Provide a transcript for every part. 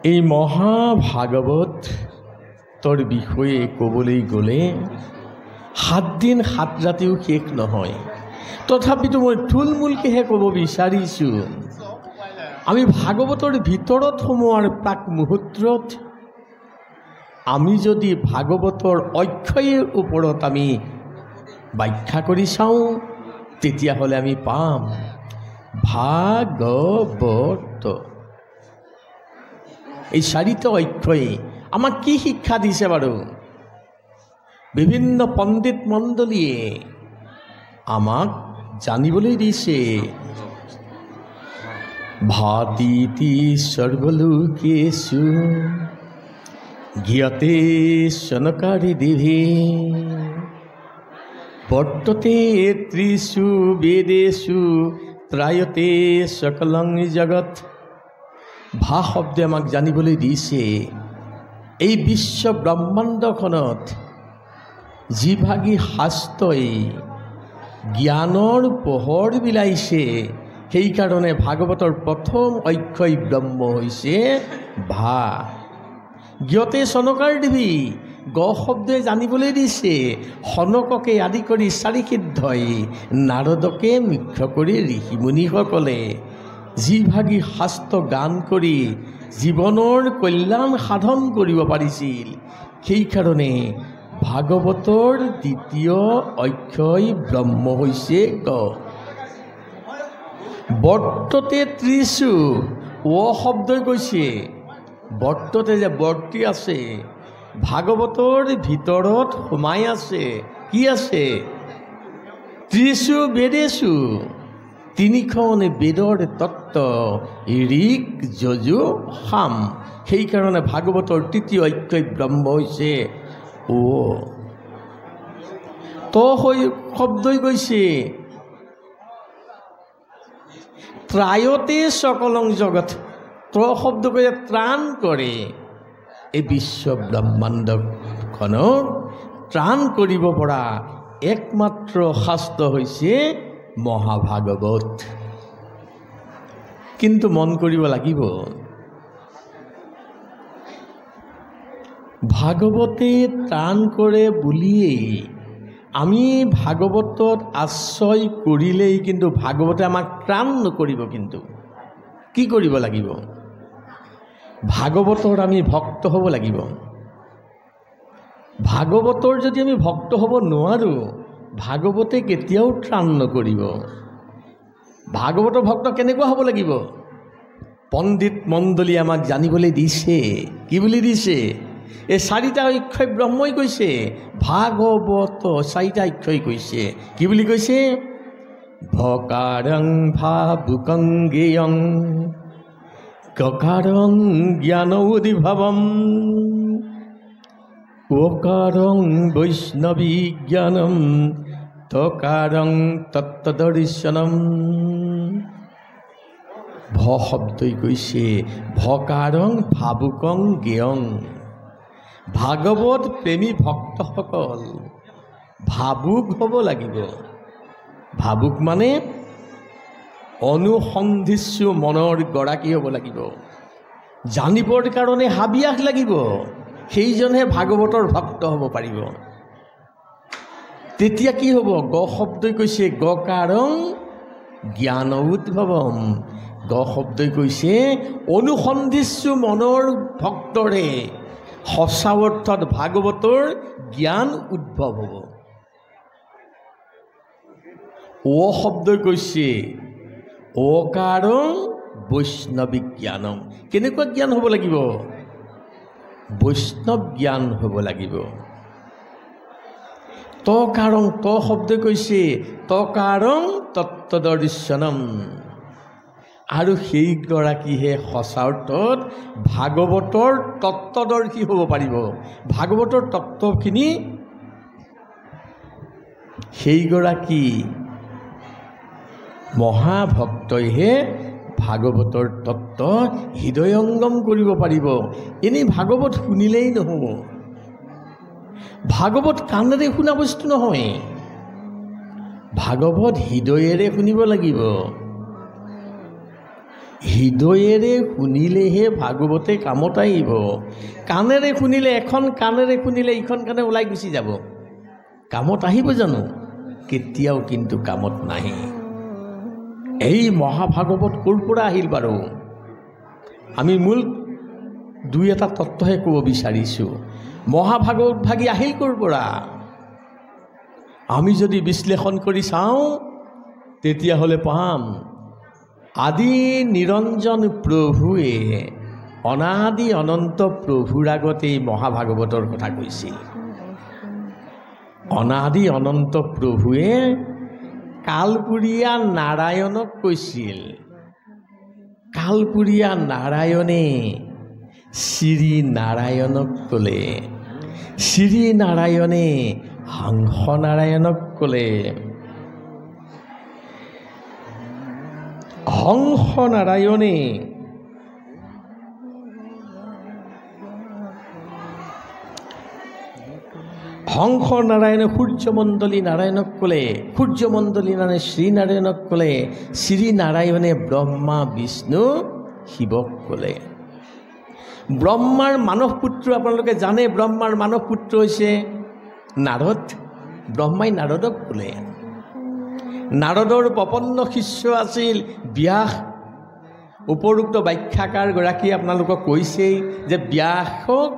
এই মহাভাগৱতৰ বিষয়ে ক'বলৈ গ'লে 7 দিন 7 ৰাতিও শেষ নহয়। তথাপিতো মই থুলমূলকৈহে ক'ব বিচাৰিছোঁ। আমি ভাগৱতৰ ভিতৰত সোমোৱাৰ প্ৰাক মুহূৰ্তত আমি যদি ভাগৱতৰ অক্ষয়ৰ ওপৰত আমি ব্যাখ্যা কৰি চাওঁ, তেতিয়াহ'লে আমি পাম ভাগৱত। এই 4টা অক্ষয়ে আমাক কি শিক্ষা দিছে বাৰু? বিভিন্ন পণ্ডিত মণ্ডলীয়ে আমাক জানিবলৈ দিছে। ভাতিতি সৰ্বলোকেষু জ্ঞাতে সনকাৰি দিভি বৰ্ততে ত্ৰিষু বেদেষু ত্ৰায়তে সকলং জগত। ভা শব্দে আমাক জানিবলৈ দিছে এই বিশ্ব ব্ৰহ্মাণ্ডখনত যিভাগী শাস্ত্ৰই জ্ঞানৰ পোহৰ বিলাইছে, সেইকাৰণে ভাগৱতৰ প্ৰথম অক্ষয় ব্ৰহ্ম হৈছে ভা। জ্ঞতে সনকাৰ দিবি, গ শব্দে জানিবলৈ দিছে সনককে আদি কৰি 4 সিদ্ধই নাৰদকে মুখ্য কৰি ঋষিমুনিসকলে যিভাগী শাস্ত্ৰ গান কৰি জীৱনৰ কল্যাণ সাধন কৰিব পাৰিছিল, সেইকাৰণে ভাগৱতৰ দ্বিতীয় অক্ষয় ব্ৰহ্ম হৈছে গ। বৰ্ততে ত্ৰিষু, অ শব্দই কৈছে বৰ্ততে যে বৰ্তি আছে, ভাগৱতৰ ভিতৰত সোমাই আছে। কি আছে? ত্ৰিষু বেদেষু, 3খন বেদৰ তত্ত্ব, ঋক যজু সাম। সেইকাৰণে ভাগৱতৰ তৃতীয় অক্ষয় ব্ৰহ্ম হৈছে ও। ত শব্দই কৈছে ত্ৰায়তে সকলং জগত, ত্ৰ শব্দ কৈছে ত্ৰাণ কৰে। এই বিশ্ব ব্ৰহ্মাণ্ডখনক ত্ৰাণ কৰিব পৰা একমাত্ৰ শাস্ত্ৰ হৈছে মহাভাগৱত। কিন্তু মন কৰিব লাগিব, ভাগৱতে ত্ৰাণ কৰে বুলিয়েই আমি ভাগৱতত আশ্ৰয় কৰিলেই কিন্তু ভাগৱতে আমাক ত্ৰাণ নকৰিব। কিন্তু কি কৰিব লাগিব? ভাগৱতৰ আমি ভক্ত হ'ব লাগিব। ভাগৱতৰ যদি আমি ভক্ত হ'ব নোৱাৰোঁ, ভাগৱতে কেতিয়াও ত্ৰাণ নকৰিব। ভাগৱতৰ ভক্ত কেনেকুৱা হ'ব লাগিব? পণ্ডিত মণ্ডলীয়ে আমাক জানিবলৈ দিছে। কি বুলি দিছে? এই 4টা অক্ষয় ব্ৰহ্মই কৈছে, ভাগৱত 4টা অক্ষয় কৈছে। কি বুলি কৈছে? ভকাৰং ভাবুকং জ্ঞেয়ং ককাৰং জ্ঞান উদ্ভৱম ওকাৰং বৈষ্ণৱী জ্ঞানম তকাৰং তত্ত্বদৰ্শনম। ভ শব্দই কৈছে ভকাৰং ভাবুকং জ্ঞেয়ং। ভাগৱত প্ৰেমী ভক্তসকল ভাবুক হ'ব লাগিব। ভাবুক মানে অনুসন্ধিৎসু মনৰ গৰাকী হ'ব লাগিব। জানিবৰ কাৰণে হাবিয়াস লাগিব, সেইজনহে ভাগৱতৰ ভক্ত হ'ব পাৰিব। তেতিয়া কি হ'ব? গ শব্দই কৈছে গকাৰং জ্ঞান উদ্ভৱম। গ শব্দই কৈছে অনুসন্ধিৎসু মনৰ ভক্তৰে সঁচা অৰ্থত ভাগৱতৰ জ্ঞান উদ্ভৱ হ'ব। অ শব্দই কৈছে অকাৰং বৈষ্ণৱী জ্ঞানম। কেনেকুৱা জ্ঞান হ'ব লাগিব? বৈষ্ণৱ জ্ঞান হ'ব লাগিব। তকাৰং, ত শব্দই কৈছে তকাৰং তত্ত্বদৰ্শনম। আৰু সেইগৰাকীহে সঁচা অৰ্থত ভাগৱতৰ তত্ত্বদৰ্শী হ'ব পাৰিব। ভাগৱতৰ তত্ত্বখিনি সেইগৰাকী মহাভক্তইহে ভাগৱতৰ তত্ত্ব হৃদয়ংগম কৰিব পাৰিব। এনেই ভাগৱত শুনিলেই নহ'ব। ভাগৱত কাণেৰে শুনা বস্তু নহয়, ভাগৱত হৃদয়েৰে শুনিব লাগিব। হৃদয়েৰে শুনিলেহে ভাগৱতে কামত আহিব। কাণেৰে শুনিলে, এখন কাণেৰে শুনিলে ইখন কাণে ওলাই গুচি যাব। কামত আহিব জানো? কেতিয়াও কিন্তু কামত নাহে। এই মহাভাগৱত ক'ৰ পৰা আহিল বাৰু? আমি মূল দুই এটা তত্ত্বহে ক'ব বিচাৰিছোঁ। মহাভাগৱত ভাগি আহিল ক'ৰ পৰা? আমি যদি বিশ্লেষণ কৰি চাওঁ তেতিয়াহ'লে পাম আদি নিৰঞ্জন প্ৰভুৱে অনাদি অনন্ত প্ৰভুৰ আগতে এই মহাভাগৱতৰ কথা কৈছিল। অনাদি অনন্ত প্ৰভুৱে কালপুৰীয়া নাৰায়ণক কৈছিল। কালপুৰীয়া নাৰায়ণে শ্ৰী নাৰায়ণক ক'লে, শ্ৰী নাৰায়ণে হংস নাৰায়ণক ক'লে, হংস নাৰায়ণে হংস নাৰায়ণে সূৰ্যমণ্ডলী নাৰায়ণক ক'লে, সূৰ্যমণ্ডলী নাৰায়ণে শ্ৰীনাৰায়ণক ক'লে, শ্ৰীনাৰায়ণে ব্ৰহ্মা বিষ্ণু শিৱক ক'লে। ব্ৰহ্মাৰ মানস পুত্ৰ আপোনালোকে জানে, ব্ৰহ্মাৰ মানস পুত্ৰ হৈছে নাৰদ। ব্ৰহ্মাই নাৰদক ক'লে। নাৰদৰ প্ৰপন্ন শিষ্য আছিল ব্যাস। উপৰোক্ত ব্যাখ্যাকাৰগৰাকীয়ে আপোনালোকক কৈছেই যে ব্যাসক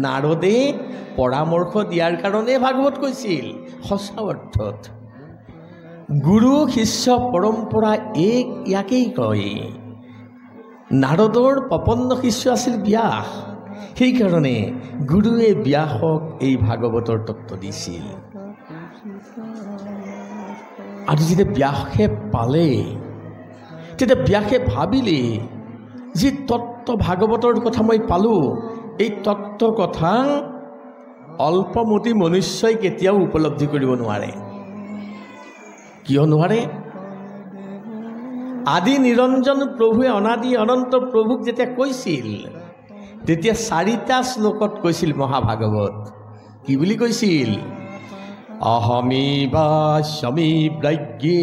নাৰদে পৰামৰ্শ দিয়াৰ কাৰণে ভাগৱত কৈছিল। সঁচা অৰ্থত গুৰু শিষ্য পৰম্পৰা ইয়াকেই কয়। নাৰদৰ প্ৰপন্ন শিষ্য আছিল ব্যাস। সেইকাৰণে গুৰুৱে ব্যাসক এই ভাগৱতৰ তত্ত্ব দিছিল। আৰু যেতিয়া ব্যাসে পালে তেতিয়া ব্যাসে ভাবিলে যি তত্ত্ব ভাগৱতৰ কথা মই পালোঁ, এই তত্ত্ব কথা অল্পমতি মনুষ্যই কেতিয়াও উপলব্ধি কৰিব নোৱাৰে। কিয় নোৱাৰে? আদি নিৰঞ্জন প্ৰভুৱে অনাদি অনন্ত প্ৰভুক যেতিয়া কৈছিল তেতিয়া 4টা শ্লোকত কৈছিল মহাভাগৱত। কি বুলি কৈছিল? অহমিবাস্মি ব্ৰজ্ঞে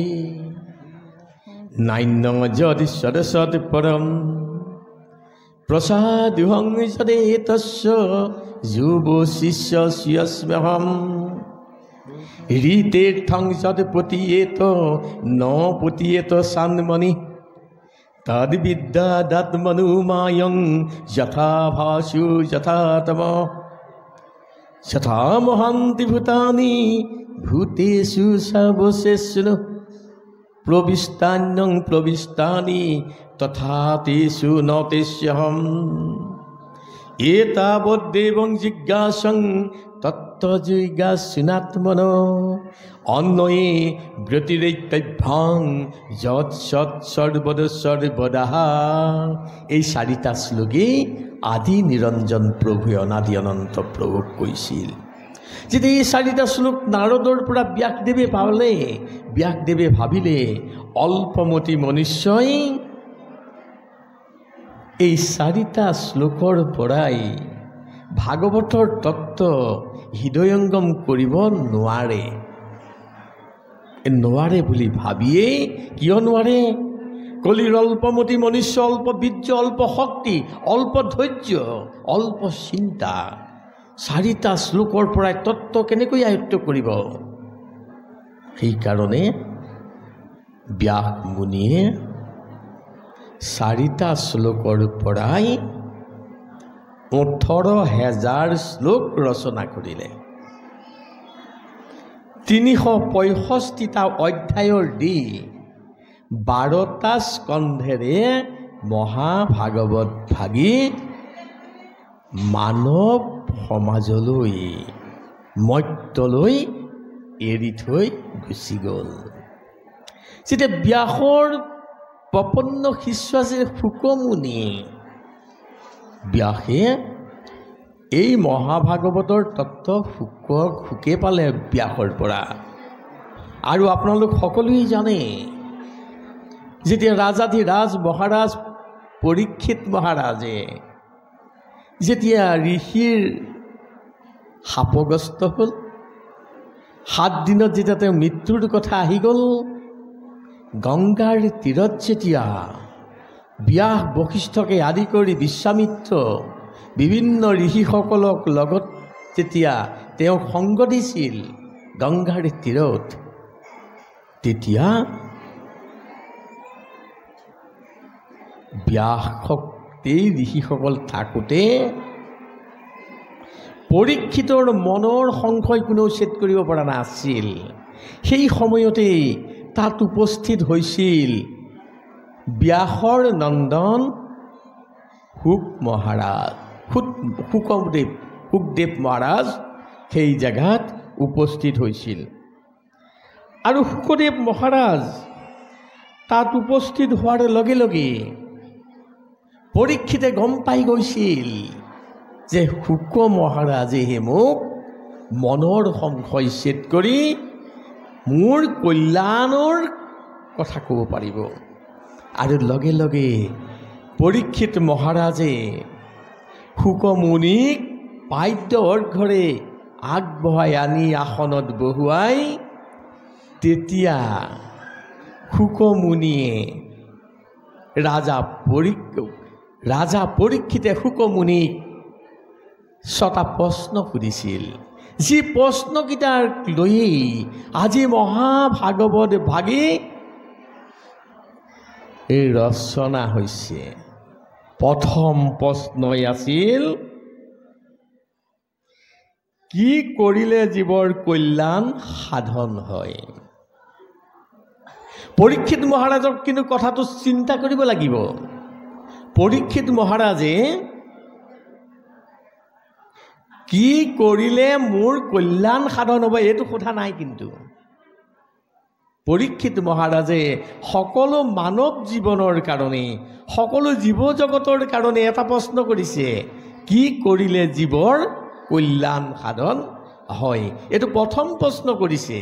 নান্য যদি সদসৎ পৰম প্ৰসাদুহং যদে তস্য যুৱ শিষ্য স্যস্ম্যহম ঋতীৰ্থং যদ পতিয়েত ন পতিয়েত চান্মনি তদ্বিদ্যাদাত্মনুমায়ং যথা ভাসু যথা তম যথা মহান্তি ভূতানি ভূতেষু সর্বশেষু প্রবিষ্টান্যং প্রবিষ্টানি তথা তেষু ন তেষ্যহম এতাবদ্দেবং জিজ্ঞাসং তত্ত্বজিজ্ঞাসুনাত্মন অন্যয়ে ব্যতিরেক্তভ্যাং যৎ সৎ সর্বদ সর্বদা। এই 4টা শ্লোকে আদি নিৰঞ্জন প্ৰভুৱে অনাদি অনন্ত প্ৰভুক কৈছিল। যেতিয়া এই 4টা শ্লোক নাৰদৰ পৰা ব্যাসদেৱে পালে, ব্যাসদেৱে ভাবিলে অল্পমতি মনুষ্যই এই 4টা শ্লোকৰ পৰাই ভাগৱতৰ তত্ত্ব হৃদয়ংগম কৰিব নোৱাৰে। নোৱাৰে বুলি ভাবিয়েই, কিয় নোৱাৰে? কলিৰ অল্পমতি মনুষ্য, অল্প বীৰ্য, অল্প শক্তি, অল্প ধৈৰ্য, অল্প চিন্তা, 4টা শ্লোকৰ পৰাই তত্ত্ব কেনেকৈ আয়ত্ত কৰিব? সেইকাৰণে ব্যাস মুনিয়ে 4টা শ্লোকৰ পৰাই 18,000 শ্লোক ৰচনা কৰিলে। 365টা অধ্যায়ৰ দি 12টা স্কন্ধেৰে মহাভাগৱত ভাগি মানৱ সমাজলৈ মৰ্ত্যলৈ এৰি থৈ গুচি গ'ল। যেতিয়া ব্যাসৰ প্ৰপন্ন শিষ্য আছিল শুকমুনি, ব্যাসে এই মহাভাগৱতৰ তত্ত্ব শুকে পালে ব্যাসৰ পৰা। আৰু আপোনালোক সকলোৱে জানে, যেতিয়া ৰাজাধিৰাজ মহাৰাজ পৰীক্ষিত মহাৰাজে যেতিয়া ঋষিৰ শাপগ্ৰস্ত হ'ল, 7 দিনত যেতিয়া তেওঁ মৃত্যুৰ কথা আহি গ'ল, গংগাৰ তীৰত যেতিয়া ব্যাস বশিষ্ঠকে আদি কৰি বিশ্বামিত্ৰ বিভিন্ন ঋষিসকলক লগত যেতিয়া তেওঁ সংগ দিছিল গংগাৰ তীৰত, তেতিয়া ব্যাসক এই ঋষিসকল থাকোঁতে পৰীক্ষিতৰ মনৰ সংশয় কোনেও ছেদ কৰিব পৰা নাছিল। সেই সময়তেই তাত উপস্থিত হৈছিল ব্যাসৰ নন্দন শুক মহাৰাজ, শুকদেৱ মহাৰাজ সেই জেগাত উপস্থিত হৈছিল। আৰু শুকদেৱ মহাৰাজ তাত উপস্থিত হোৱাৰ লগে লগে পৰীক্ষিতে গম পাই গৈছিল যে শুক মহাৰাজেহে মোক মনৰ সংশয় ছেদ কৰি মোৰ কল্যাণৰ কথা ক'ব পাৰিব। আৰু লগে লগে পৰীক্ষিত মহাৰাজে শুক মুনিক পাদ্য অৰ্ঘ্যৰে আগবঢ়াই আনি আসনত বহুৱাই তেতিয়া শুক মুনিয়ে ৰাজা পৰীক্ষিতে শুক মুনিক 6টা প্ৰশ্ন সুধিছিল। যি প্ৰশ্নকেইটাৰ লৈয়ে আজি মহাভাগৱত ভাগি এই ৰচনা হৈছে। প্ৰথম প্ৰশ্নই আছিল, কি কৰিলে জীৱৰ কল্যাণ সাধন হয়? পৰীক্ষিত মহাৰাজক কিন্তু কথাটো চিন্তা কৰিব লাগিব। পৰীক্ষিত মহাৰাজে কি কৰিলে মোৰ কল্যাণ সাধন হ'ব এইটো সোধা নাই। কিন্তু পৰীক্ষিত মহাৰাজে সকলো মানৱ জীৱনৰ কাৰণে, সকলো জীৱ জগতৰ কাৰণে এটা প্ৰশ্ন কৰিছে, কি কৰিলে জীৱৰ কল্যাণ সাধন হয়? এইটো প্ৰথম প্ৰশ্ন কৰিছে।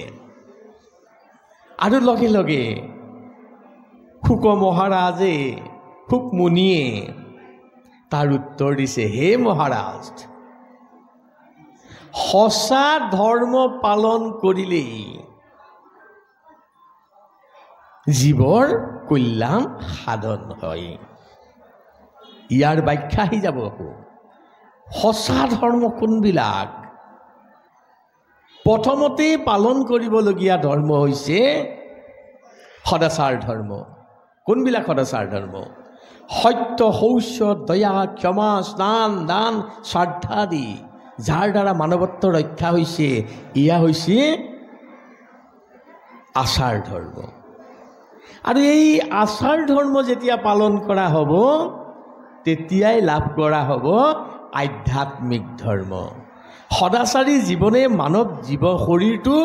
আৰু লগে লগে শুক মহাৰাজে, শুক মুনিয়ে তাৰ উত্তৰ দিছে, হে মহাৰাজ, সঁচা ধৰ্ম পালন কৰিলেই জীৱৰ কল্যাণ সাধন হয়। ইয়াৰ ব্যাখ্যা আহি যাব আকৌ। সঁচা ধৰ্ম কোনবিলাক? প্ৰথমতে পালন কৰিবলগীয়া ধৰ্ম হৈছে সদাচাৰ ধৰ্ম। কোনবিলাক সদাচাৰ ধৰ্ম? সত্য, শৌচ, দয়া, ক্ষমা, স্নান, দান, শ্ৰদ্ধা আদি, যাৰ দ্বাৰা মানৱত্ব ৰক্ষা হৈছে, এয়া হৈছে আচাৰ ধৰ্ম। আৰু এই আচাৰ ধৰ্ম যেতিয়া পালন কৰা হ'ব তেতিয়াই লাভ কৰা হ'ব আধ্যাত্মিক ধৰ্ম। সদাচাৰী জীৱনে মানৱ শৰীৰটো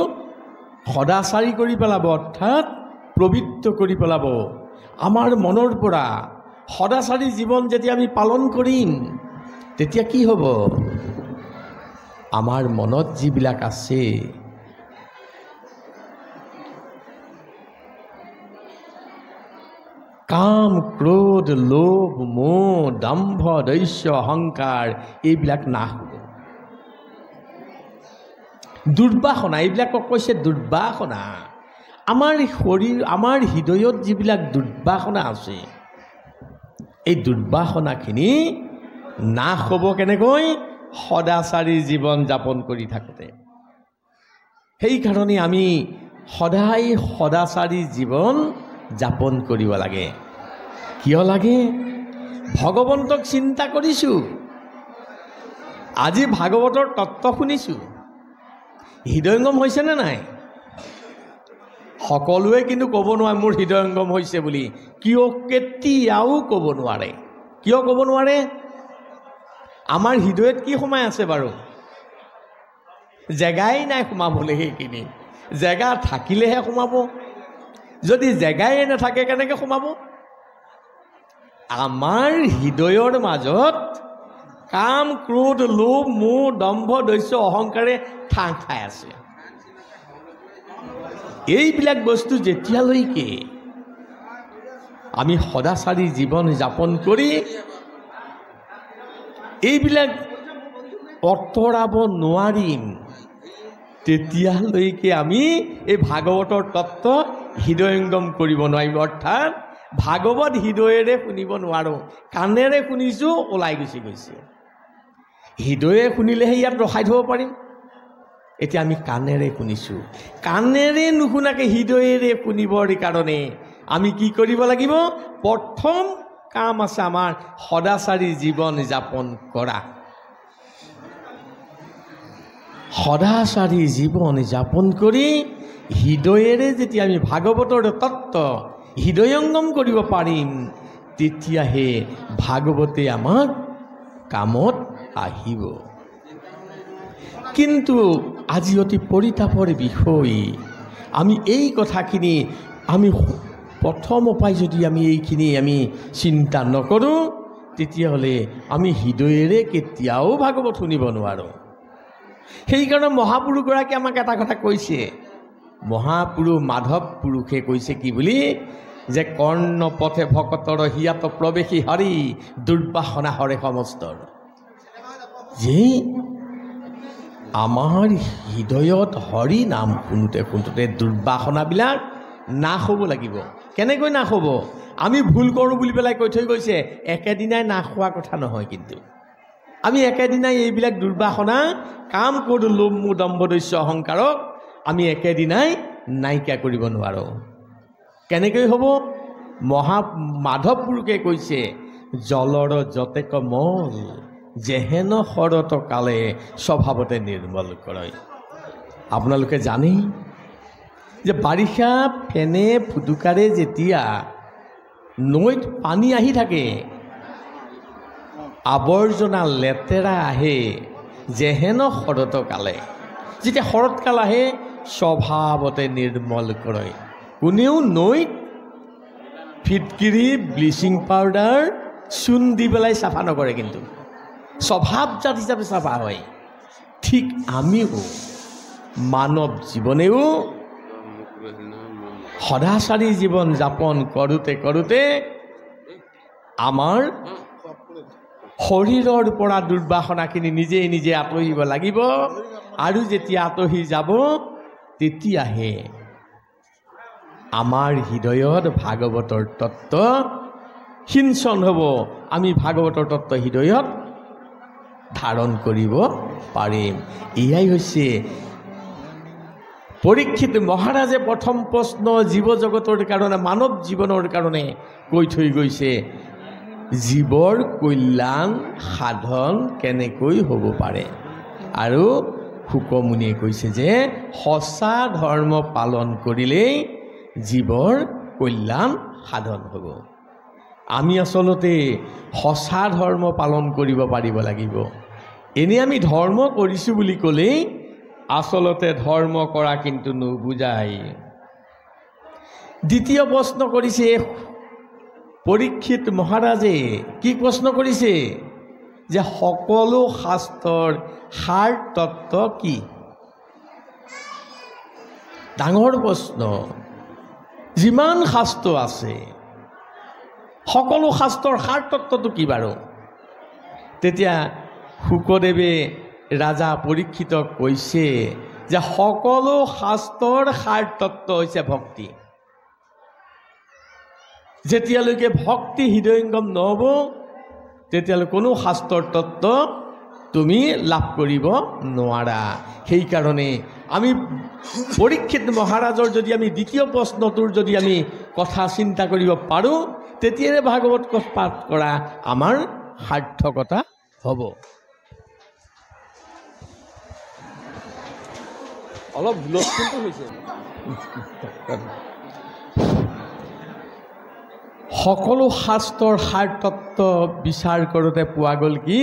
সদাচাৰী কৰি পেলাব, অৰ্থাৎ পবিত্ৰ কৰি পেলাব। আমাৰ মনৰ পৰা সদাচাৰী জীৱন যেতিয়া আমি পালন কৰিম তেতিয়া কি হ'ব? আমাৰ মনত যিবিলাক আছে কাম, ক্ৰোধ, লোভ, মোহ, দম্ভ, দৈস্য, অহংকাৰ, এইবিলাক নাশ হ'ব। দুৰ্বাসনা, এইবিলাকক কৈছে দুৰ্বাসনা। আমাৰ শৰীৰ, আমাৰ হৃদয়ত যিবিলাক দুৰ্বাসনা আছে, এই দুৰ্বাসনাখিনি নাশ হ'ব কেনেকৈ? সদাচাৰী জীৱন যাপন কৰি থাকোঁতে। সেইকাৰণে আমি সদায় সদাচাৰী জীৱন যাপন কৰিব লাগে। কিয় লাগে? ভগৱন্তক চিন্তা কৰিছোঁ, আজি ভাগৱতৰ তত্ত্ব শুনিছোঁ, হৃদয়ংগম হৈছেনে নাই? সকলোৱে কিন্তু ক'ব নোৱাৰে মোৰ হৃদয়ংগম হৈছে বুলি। কিয়? কেতিয়াও ক'ব নোৱাৰে। কিয় ক'ব নোৱাৰে? আমাৰ হৃদয়ত কি সোমাই আছে বাৰু? জেগাই নাই সোমাবলৈ। সেইখিনি জেগা থাকিলেহে সোমাব। যদি জেগাই নাথাকে কেনেকৈ সোমাব? আমাৰ হৃদয়ৰ মাজত কাম, ক্ৰোধ, লোভ, মোহ, দম্ভ, দৈস্য, অহংকাৰে ঠাং খাই আছে। এইবিলাক বস্তু যেতিয়ালৈকে আমি সদাচাৰী জীৱন যাপন কৰি এইবিলাক অঁতৰাব নোৱাৰিম তেতিয়ালৈকে আমি এই ভাগৱতৰ তত্ত্ব হৃদয়ংগম কৰিব নোৱাৰিম। অৰ্থাৎ ভাগৱত হৃদয়েৰে শুনিব নোৱাৰোঁ, কাণেৰে শুনিছোঁ ওলাই গুচি গৈছে। হৃদয়ে শুনিলেহে ইয়াত ৰখাই থ'ব পাৰিম। এতিয়া আমি কাণেৰে শুনিছোঁ, কাণেৰে নুশুনাকৈ হৃদয়েৰে শুনিবৰ কাৰণে আমি কি কৰিব লাগিব? প্ৰথম কাম আছে আমাৰ সদাচাৰী জীৱন যাপন কৰা। সদাচাৰী জীৱন যাপন কৰি হৃদয়েৰে যেতিয়া আমি ভাগৱতৰ তত্ত্ব হৃদয়ংগম কৰিব পাৰিম, তেতিয়াহে ভাগৱতে আমাক কামত আহিব। কিন্তু আজি অতি পৰিতাপৰ বিষয়, আমি এই কথাখিনি আমি প্ৰথম উপায় যদি আমি এইখিনি আমি চিন্তা নকৰোঁ, তেতিয়াহ'লে আমি হৃদয়েৰে কেতিয়াও ভাগৱত শুনিব নোৱাৰোঁ। সেইকাৰণে মহাপুৰুষগৰাকীয়ে আমাক এটা কথা কৈছে, মহাপুৰুষ মাধৱ পুৰুষে কৈছে কি বুলি, যে কৰ্ণ পথে ভকতৰ হিয়াত প্ৰৱেশী হৰি দুৰ্বাসনা হৰে সমস্তৰ। যে আমাৰ হৃদয়ত হৰি নাম শুনোতে শুনোতে দুৰ্বাসনাবিলাক নাশ হ'ব লাগিব। কেনেকৈ নাশ হ'ব? আমি ভুল কৰোঁ বুলি পেলাই কৈ থৈ গৈছে, একেদিনাই নাশ হোৱা কথা নহয়। কিন্তু আমি একেদিনাই এইবিলাক দুৰ্বাসনা কাম কৰোঁ, লোভ মোহ দম্ভ দস্যু অহংকাৰক আমি একেদিনাই নাইকিয়া কৰিব নোৱাৰোঁ। কেনেকৈ হ'ব? মাধৱ পুৰুষে কৈছে, জলৰ যতেক মল যেহেন শৰত কালে স্বভাৱতে নিৰ্মল কৰে। আপোনালোকে জানেই যে বাৰিষা ফেনে ফুটুকাৰে যেতিয়া নৈত পানী আহি থাকে, আৱৰ্জনা লেতেৰা আহে, যেহেন শৰত কালে, যেতিয়া শৰৎকাল আহে স্বভাৱতে নিৰ্মল কৰে। কোনেও নৈত ফিটকিৰি ব্লিচিং পাউডাৰ চূণ দি পেলাই চাফা নকৰে, কিন্তু স্বভাৱজাত হিচাপে চাফা হয়। ঠিক আমিও মানৱ জীৱনেও সদাচাৰী জীৱন যাপন কৰোঁতে কৰোঁতে আমাৰ শৰীৰৰ পৰা দুৰ্বাসনাখিনি নিজে নিজে আঁতৰিব লাগিব। আৰু যেতিয়া আঁতৰি যাব, তেতিয়াহে আমাৰ হৃদয়ত ভাগৱতৰ তত্ত্ব সিঞ্চন হ'ব। আমি ভাগৱতৰ তত্ত্ব হৃদয়ত ধাৰণ কৰিব পাৰিম। এয়াই হৈছে পৰীক্ষিত মহাৰাজে প্ৰথম প্ৰশ্ন জীৱ জগতৰ কাৰণে, মানৱ জীৱনৰ কাৰণে কৈ থৈ গৈছে, জীৱৰ কল্যাণ সাধন কেনেকৈ হ'ব পাৰে। আৰু শুকমুনিয়ে কৈছে যে সঁচা ধৰ্ম পালন কৰিলেই জীৱৰ কল্যাণ সাধন হ'ব। আমি আচলতে সঁচা ধৰ্ম পালন কৰিব পাৰিব লাগিব। এনেই আমি ধৰ্ম কৰিছোঁ বুলি ক'লেই আচলতে ধৰ্ম কৰা কিন্তু নুবুজায়। দ্বিতীয় প্ৰশ্ন কৰিছে পৰীক্ষিত মহাৰাজে। কি প্ৰশ্ন কৰিছে? যে সকলো শাস্ত্ৰৰ সাৰ তত্ত্ব কি? ডাঙৰ প্ৰশ্ন। যিমান শাস্ত্ৰ আছে সকলো শাস্ত্ৰৰ সাৰ তত্ত্বটো কি বাৰু? তেতিয়া শুকদেৱে ৰাজা পৰীক্ষিতক কৈছে যে সকলো শাস্ত্ৰৰ সাৰ তত্ত্ব হৈছে ভক্তি। যেতিয়ালৈকে ভক্তি হৃদয়ংগম নহ'ব, তেতিয়ালৈ কোনো শাস্ত্ৰৰ তত্ত্ব তুমি লাভ কৰিব নোৱাৰা। সেইকাৰণে আমি পৰীক্ষিত মহাৰাজৰ যদি আমি দ্বিতীয় প্ৰশ্নটোৰ যদি আমি কথা চিন্তা কৰিব পাৰোঁ, তেতিয়াহে ভাগৱত পাঠ কৰা আমাৰ সাৰ্থকতা হ'ব। অলপ হুলস্থুলটো হৈছে। সকলো শাস্ত্ৰৰ সাৰ তত্ত্ব বিচাৰ কৰোঁতে পোৱা গ'ল কি?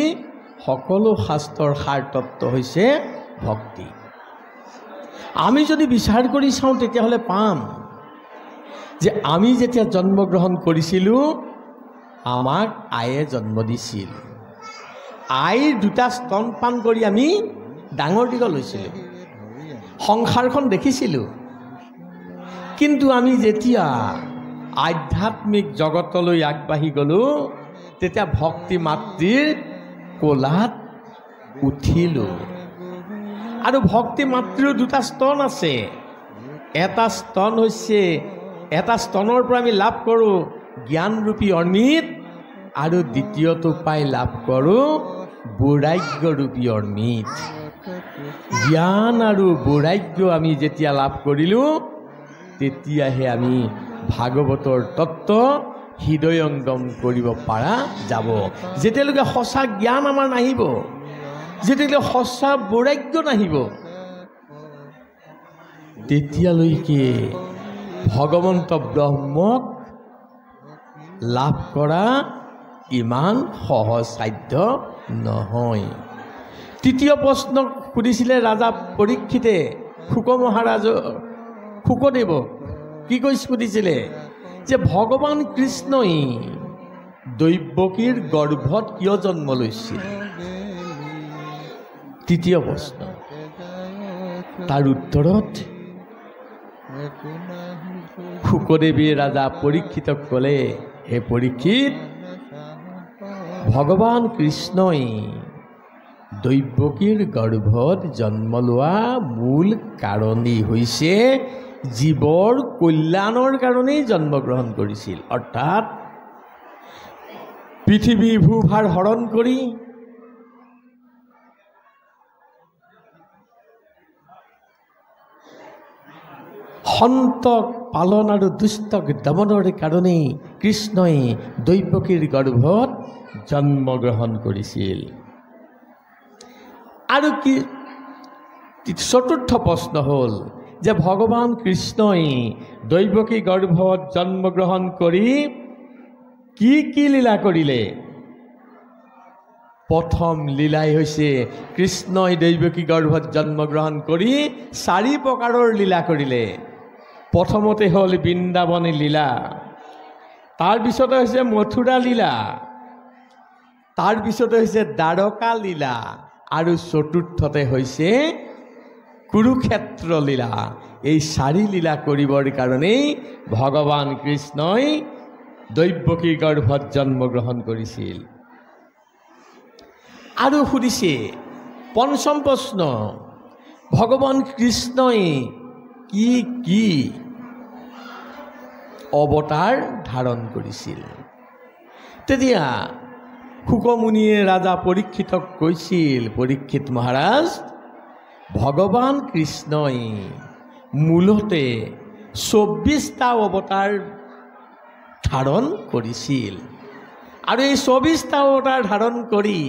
সকলো শাস্ত্ৰৰ সাৰ তত্ত্ব হৈছে ভক্তি। আমি যদি বিচাৰ কৰি চাওঁ, তেতিয়াহ'লে পাম যে আমি যেতিয়া জন্মগ্ৰহণ কৰিছিলোঁ, আমাক আয়ে জন্ম দিছিল। আইৰ দুটা স্তনপান কৰি আমি ডাঙৰ দীঘল হৈছিলোঁ, সংসাৰখন দেখিছিলোঁ। কিন্তু আমি যেতিয়া আধ্যাত্মিক জগতলৈ আগবাঢ়ি গ'লোঁ, তেতিয়া ভক্তি মাতৃৰ কোলাত উঠিলোঁ। আৰু ভক্তি মাতৃৰ দুটা স্তন আছে। এটা স্তন হৈছে এটা স্তনৰ পৰা আমি লাভ কৰোঁ জ্ঞানৰূপী অমৃত, আৰু দ্বিতীয়টো পাই লাভ কৰোঁ বৈৰাগ্যৰূপী অমৃত। জ্ঞান আৰু বৈৰাগ্য আমি যেতিয়া লাভ কৰিলোঁ, তেতিয়াহে আমি ভাগৱতৰ তত্ত্ব হৃদয়ংগম কৰিব পৰা যাব। যেতিয়ালৈকে সঁচা জ্ঞান আমাৰ নাহিব, যেতিয়ালৈকে সঁচা বৈৰাগ্য নাহিব, তেতিয়ালৈকে ভগৱন্ত ব্ৰহ্মক লাভ কৰা ইমান সহজসাধ্য নহয়। তৃতীয় প্ৰশ্ন সুধিছিলে ৰাজা পৰীক্ষিতে শুকদেৱক। কি কৈ সুধিছিলে যে ভগৱান কৃষ্ণই দৈৱকীৰ গৰ্ভত কিয় জন্ম লৈছিল? তৃতীয় প্ৰশ্ন। তাৰ উত্তৰত শুকদেৱে ৰাজা পৰীক্ষিতক ক'লে, হে পৰীক্ষিত, ভগৱান কৃষ্ণই দৈৱকীৰ গৰ্ভত জন্ম লোৱা মূল কাৰণেই হৈছে জীৱৰ কল্যাণৰ কাৰণেই জন্মগ্ৰহণ কৰিছিল। অৰ্থাৎ পৃথিৱীৰ ভূভাৰ হৰণ কৰি সন্তক পালন আৰু দুষ্টক দমনৰ কাৰণেই কৃষ্ণই দৈৱকীৰ গৰ্ভত জন্মগ্ৰহণ কৰিছিল। আৰু কি চতুৰ্থ প্ৰশ্ন হ'ল যে ভগৱান কৃষ্ণই দৈৱকী গৰ্ভত জন্মগ্ৰহণ কৰি কি কি লীলা কৰিলে? প্ৰথম লীলাই হৈছে কৃষ্ণই দৈৱকী গৰ্ভত জন্মগ্ৰহণ কৰি 4 প্ৰকাৰৰ লীলা কৰিলে। প্ৰথমতে হ'ল বৃন্দাবনী লীলা, তাৰপিছতে হৈছে মথুৰা লীলা, তাৰপিছতে হৈছে দ্বাৰকা লীলা, আৰু চতুৰ্থতে হৈছে কুৰুক্ষেত্ৰ লীলা। এই 4 লীলা কৰিবৰ কাৰণেই ভগৱান কৃষ্ণই দৈৱকী গৰ্ভত জন্মগ্ৰহণ কৰিছিল। আৰু সুধিছে পঞ্চম প্ৰশ্ন, ভগৱান কৃষ্ণই কি কি অৱতাৰ ধাৰণ কৰিছিল? তেতিয়া শুকমুনিয়ে ৰাজা পৰীক্ষিতক কৈছিল, পৰীক্ষিত মহাৰাজ, ভগৱান কৃষ্ণই মূলতে 24টা অৱতাৰ ধাৰণ কৰিছিল, আৰু এই 24টা অৱতাৰ ধাৰণ কৰি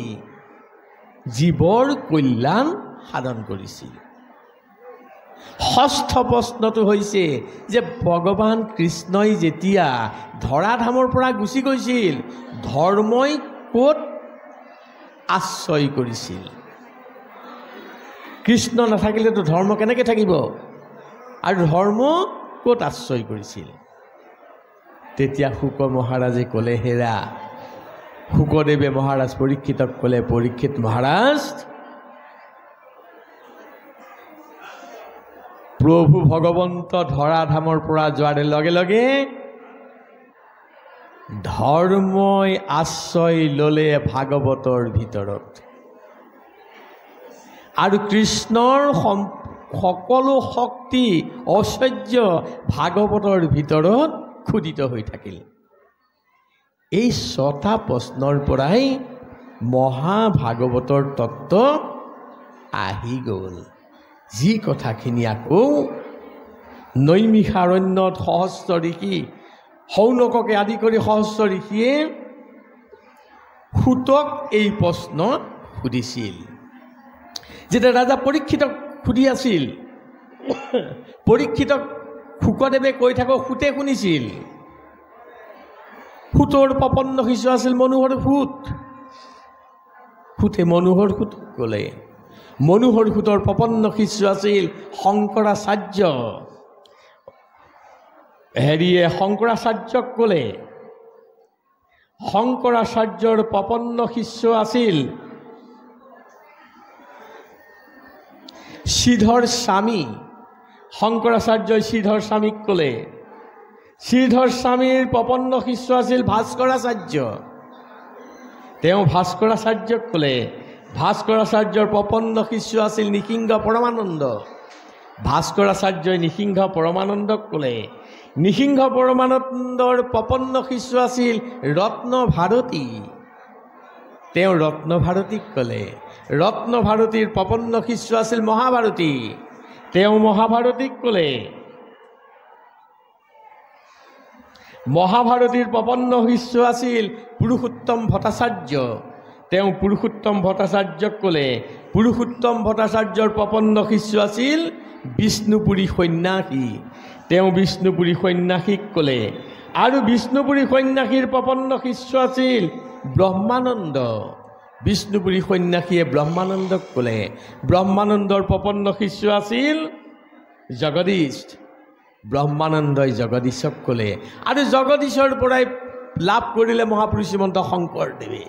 জীৱৰ কল্যাণ সাধন কৰিছিল। ষষ্ঠ প্ৰশ্নটো হৈছে যে ভগৱান কৃষ্ণই যেতিয়া ধৰাধামৰ পৰা গুচি গৈছিল, ধৰ্মই ক'ত আশ্ৰয় কৰিছিল? কৃষ্ণ নাথাকিলেতো ধৰ্ম কেনেকৈ থাকিব, আৰু ধৰ্ম ক'ত আশ্ৰয় কৰিছিল? তেতিয়া শুক মহাৰাজে ক'লে, হেৰা, শুকদেৱে মহাৰাজ পৰীক্ষিতক ক'লে, পৰীক্ষিত মহাৰাজ, প্ৰভু ভগৱন্ত ধৰাধামৰ পৰা যোৱাৰ লগে লগে ধৰ্মই আশ্ৰয় ল'লে ভাগৱতৰ ভিতৰত, আৰু কৃষ্ণৰ সকলো শক্তি ঐশ্বৰ্য ভাগৱতৰ ভিতৰত খোদিত হৈ থাকিল। এই 6টা প্ৰশ্নৰ পৰাই মহাভাগৱতৰ তত্ত্ব আহি গ'ল। যি কথাখিনি আকৌ নৈমিষাৰণ্যত সহস্ৰ ঋষি, শৌনককে আদি কৰি সহস্ৰ ঋষিয়ে সূতক এই প্ৰশ্ন সুধিছিল। যেতিয়া ৰাজা পৰীক্ষিতক সুধি আছিল, পৰীক্ষিতক শুকদেৱে কৈ থাকক সূতে শুনিছিল। সূতৰ প্ৰপন্ন শিষ্য আছিল মনোহৰ সূত। সূতে মনোহৰ সূতক ক'লে, মনোহৰ সূতৰ প্ৰপন্ন শিষ্য আছিল শংকৰাচাৰ্য। শংকৰাচাৰ্যক ক'লে, শংকৰাচাৰ্যৰ প্ৰপন্ন শিষ্য আছিল শ্ৰীধৰ স্বামী। শংকৰাচাৰ্যই শ্ৰীধৰ স্বামীক ক'লে, শ্ৰীধৰ স্বামীৰ প্ৰপন্ন শিষ্য আছিল ভাস্কৰাচাৰ্য। তেওঁ ভাস্কৰাচাৰ্যক ক'লে, ভাস্কৰাচাৰ্যৰ প্ৰপন্ন শিষ্য আছিল নৃসিংহ পৰমানন্দ। ভাস্কৰাচাৰ্যই নৃসিংহ পৰমানন্দক ক'লে, নৃসিংহ পৰমানন্দৰ প্ৰপন্ন শিষ্য আছিল ৰত্নভাৰতী। তেওঁ ৰত্নভাৰতীক ক'লে। ৰত্নভাৰতীৰ প্ৰপন্ন শিষ্য আছিল মহাভাৰতী। তেওঁ মহাভাৰতীক ক'লে। মহাভাৰতীৰ প্ৰপন্ন শিষ্য আছিল পুৰুষোত্তম ভট্টাচাৰ্য। তেওঁ পুৰুষোত্তম ভট্টাচাৰ্যক ক'লে। পুৰুষোত্তম ভট্টাচাৰ্যৰ প্ৰপন্ন শিষ্য আছিল বিষ্ণুপুৰী সন্ন্যাসী। তেওঁ বিষ্ণুপুৰী সন্ন্যাসীক ক'লে। আৰু বিষ্ণুপুৰী সন্ন্যাসীৰ প্ৰপন্ন শিষ্য আছিল ব্ৰহ্মানন্দ। বিষ্ণুপুৰী সন্ন্যাসীয়ে ব্ৰহ্মানন্দক ক'লে। ব্ৰহ্মানন্দৰ প্ৰপন্ন শিষ্য আছিল জগদীশ। ব্ৰহ্মানন্দই জগদীশক ক'লে। আৰু জগদীশৰ পৰাই লাভ কৰিলে মহাপুৰুষ শ্ৰীমন্ত শংকৰদেৱে।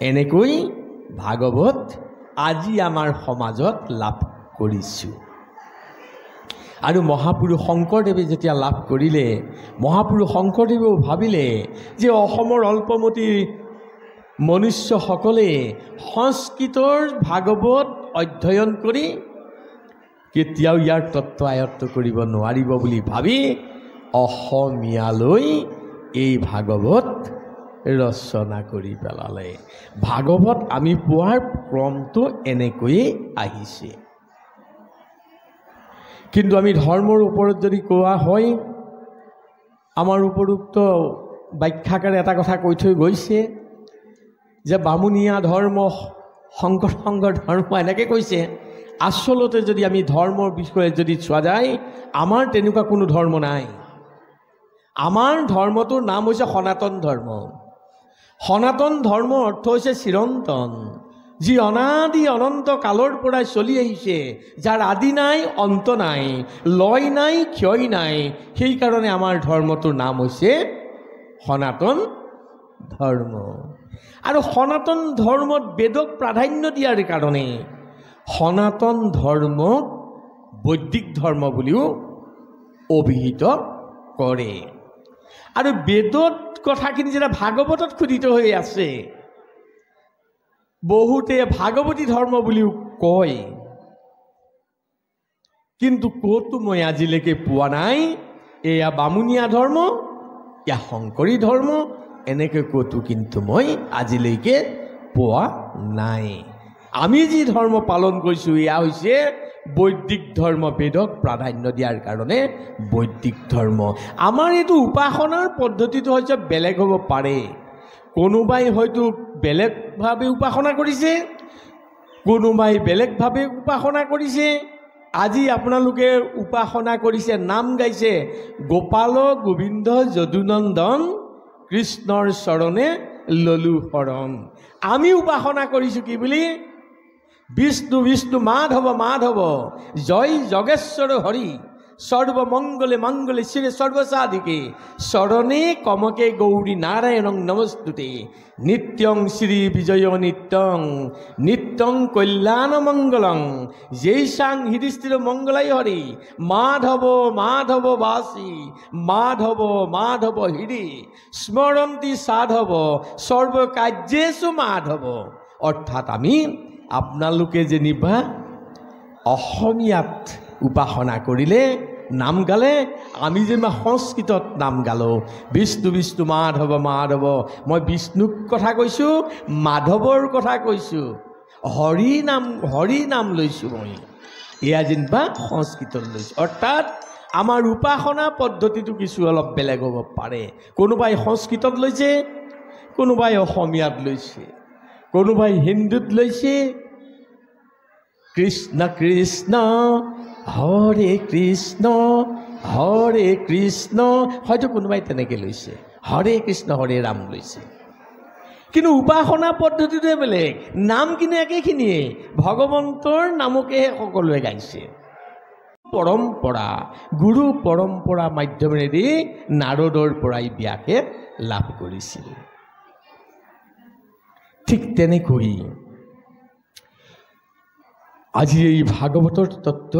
এনেকৈ ভাগৱত আজি আমাৰ সমাজত লাভ কৰিছোঁ। আৰু মহাপুৰুষ শংকৰদেৱে যেতিয়া লাভ কৰিলে, মহাপুৰুষ শংকৰদেৱেও ভাবিলে যে অসমৰ অল্পমতি মনুষ্যসকলে সংস্কৃতৰ ভাগৱত অধ্যয়ন কৰি কেতিয়াও ইয়াৰ তত্ত্ব আয়ত্ত কৰিব নোৱাৰিব বুলি ভাবি অসমীয়ালৈ এই ভাগৱত ৰচনা কৰি পেলালে। ভাগৱত আমি পোৱাৰ ক্ৰমটো এনেকৈয়ে আহিছে। কিন্তু আমি ধৰ্মৰ ওপৰত যদি কোৱা হয়, আমাৰ উপৰোক্ত ব্যাখ্যাকাৰে এটা কথা কৈ থৈ গৈছে যে বামুণীয়া ধৰ্ম, শংকৰ সংঘ ধৰ্ম এনেকৈ কৈছে। আচলতে যদি আমি ধৰ্মৰ বিষয়ে যদি চোৱা যায়, আমাৰ তেনেকুৱা কোনো ধৰ্ম নাই। আমাৰ ধৰ্মটোৰ নাম হৈছে সনাতন ধৰ্ম। সনাতন ধৰ্মৰ অৰ্থ হৈছে চিৰন্তন, যি অনাদি অনন্ত কালৰ পৰাই চলি আহিছে, যাৰ আদি নাই অন্ত নাই, লয় নাই ক্ষয় নাই। সেইকাৰণে আমাৰ ধৰ্মটোৰ নাম হৈছে সনাতন ধৰ্ম। আৰু সনাতন ধৰ্মত বেদক প্ৰাধান্য দিয়াৰ কাৰণে সনাতন ধৰ্মক বৈদিক ধৰ্ম বুলিও অভিহিত কৰে। আৰু বেদত কথাখিনি যেতিয়া ভাগৱতত খোদিত হৈ আছে, বহুতে ভাগৱতী ধৰ্ম বুলিও কয়। কিন্তু ক'তো মই আজিলৈকে পোৱা নাই এয়া বামুণীয়া ধৰ্ম, এয়া শংকৰী ধৰ্ম, এনেকৈ ক'তো কিন্তু মই আজিলৈকে পোৱা নাই। আমি যি ধৰ্ম পালন কৰিছোঁ এয়া হৈছে বৈদিক ধৰ্ম। বেদক প্ৰাধান্য দিয়াৰ কাৰণে বৈদিক ধৰ্ম। আমাৰ এইটো উপাসনাৰ পদ্ধতিটো হৈছে বেলেগ হ'ব পাৰে। কোনোবাই হয়তো বেলেগভাৱে উপাসনা কৰিছে, কোনোবাই বেলেগভাৱে উপাসনা কৰিছে। আজি আপোনালোকে উপাসনা কৰিছে, নাম গাইছে, গোপাল গোবিন্দ যদুনন্দন কৃষ্ণৰ চৰণে ললু শৰণ। আমি উপাসনা কৰিছোঁ কি বুলি? বিষ্ণু বিষ্ণু মাধৱ মাধৱ, জয় যোগেশ্বৰ হৰি, সর্বমঙ্গলে মঙ্গলে শিরে সর্বসাধিকে, শরণে কমকে গৌরী নারায়ণং নমস্তুতে, নিত্যং শ্রী বিজয় নিত্যং, নিত্যং কল্যাণ মঙ্গলং, জৈসাং হৃদিস্থির মঙ্গলাই হরি, মাধব মাধব বাসী, মাধব মাধব হৃদি, স্মরন্তি সাধব সর্বকার্যেষু মাধব। অর্থাৎ আমি আপোনালোকে যেনিবা অসমীয়াত উপাসনা কৰিলে, নাম গালে, আমি যেনিবা সংস্কৃতত নাম গালোঁ, বিষ্ণু বিষ্ণু মাধৱ মাধৱ, মই বিষ্ণুক কথা কৈছোঁ, মাধৱৰ কথা কৈছোঁ, হৰি নাম লৈছোঁ মই, এয়া যেনিবা সংস্কৃতত লৈছোঁ। অৰ্থাৎ আমাৰ উপাসনা পদ্ধতিটো কিছু অলপ বেলেগ হ'ব পাৰে। কোনোবাই সংস্কৃতত লৈছে, কোনোবাই অসমীয়াত লৈছে, কোনোবাই হিন্দীত লৈছে। কৃষ্ণ কৃষ্ণ হৰে কৃষ্ণ হৰে কৃষ্ণ, হয়তো কোনোবাই তেনেকৈ লৈছে, হৰে কৃষ্ণ হৰে ৰাম লৈছে। কিন্তু উপাসনা পদ্ধতিটোৱে বেলেগ, নাম কিন্তু একেখিনিয়ে, ভগৱন্তৰ নামকেহে সকলোৱে গাইছে। পৰম্পৰা, গুৰু পৰম্পৰা মাধ্যমেৰেদি নাৰদৰ পৰাই ব্যাসে লাভ কৰিছিল। ঠিক তেনেকৈ আজি এই ভাগৱতৰ তত্ত্ব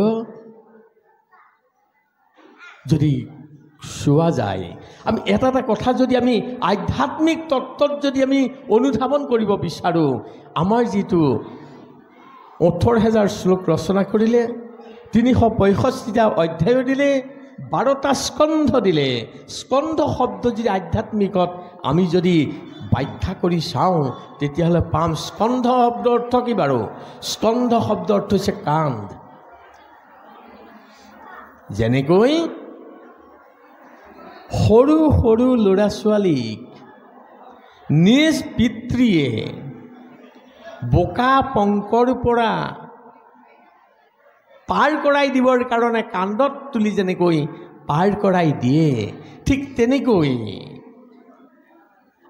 যদি চোৱা যায়, আমি এটা এটা কথা যদি আমি আধ্যাত্মিক তত্ত্বত যদি আমি অনুধাৱন কৰিব বিচাৰোঁ, আমাৰ যিটো 18,000 শ্লোক ৰচনা কৰিলে, 365টা অধ্যায় দিলে, 12টা স্কন্ধ দিলে। স্কন্ধ শব্দ যদি আধ্যাত্মিকত আমি যদি ব্যাখ্যা কৰি চাওঁ তেতিয়াহ'লে পাম স্কন্ধ শব্দ অৰ্থ কি বাৰু? স্কন্ধ শব্দ অৰ্থ হৈছে কান্ধ। যেনেকৈ সৰু সৰু ল'ৰা ছোৱালীক নিজ পিতৃয়ে বোকা পংকৰ পৰা পাৰ কৰাই দিবৰ কাৰণে কান্ধত তুলি যেনেকৈ পাৰ কৰাই দিয়ে, ঠিক তেনেকৈ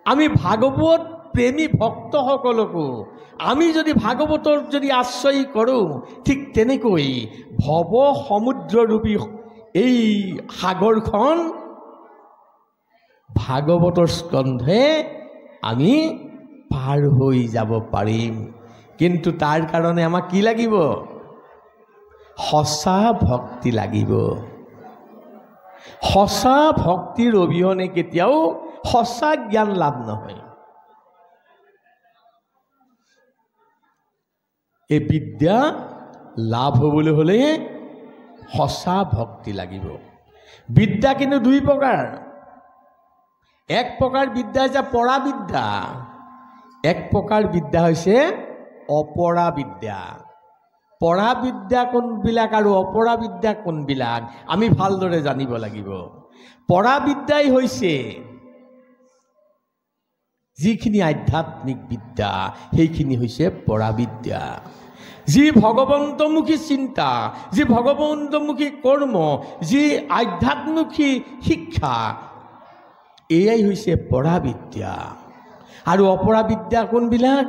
আমি ভাগৱত প্ৰেমী ভক্তসকলকো আমি যদি ভাগৱতৰ যদি আশ্ৰয় কৰোঁ, ঠিক তেনেকৈ ভৱ সমুদ্ৰৰূপী এই সাগৰখন ভাগৱতৰ স্কন্ধে আমি পাৰ হৈ যাব পাৰিম। কিন্তু তাৰ কাৰণে আমাক কি লাগিব? সঁচা ভক্তি লাগিব। সঁচা ভক্তিৰ অবিহনে কেতিয়াও সঁচা জ্ঞান লাভ নহয়। এই বিদ্যা লাভ হ'বলৈ হ'লে সঁচা ভক্তি লাগিব। বিদ্যা কিন্তু দুই প্ৰকাৰ। এক প্ৰকাৰ বিদ্যা হৈছে পৰা বিদ্যা, এক প্ৰকাৰ বিদ্যা হৈছে অপৰা বিদ্যা। পৰা বিদ্যা কোনবিলাক আৰু অপৰা বিদ্যা কোনবিলাক আমি ভালদৰে জানিব লাগিব। পৰা বিদ্যাই হৈছে যিখিনি আধ্যাত্মিক বিদ্যা, সেইখিনি হৈছে পৰা বিদ্যা। যি ভগৱন্তমুখী চিন্তা, যি ভগৱন্তমুখী কৰ্ম, যি আধ্যাত্মিকী শিক্ষা, এয়াই হৈছে পৰা বিদ্যা। আৰু অপৰা বিদ্যা কোনবিলাক?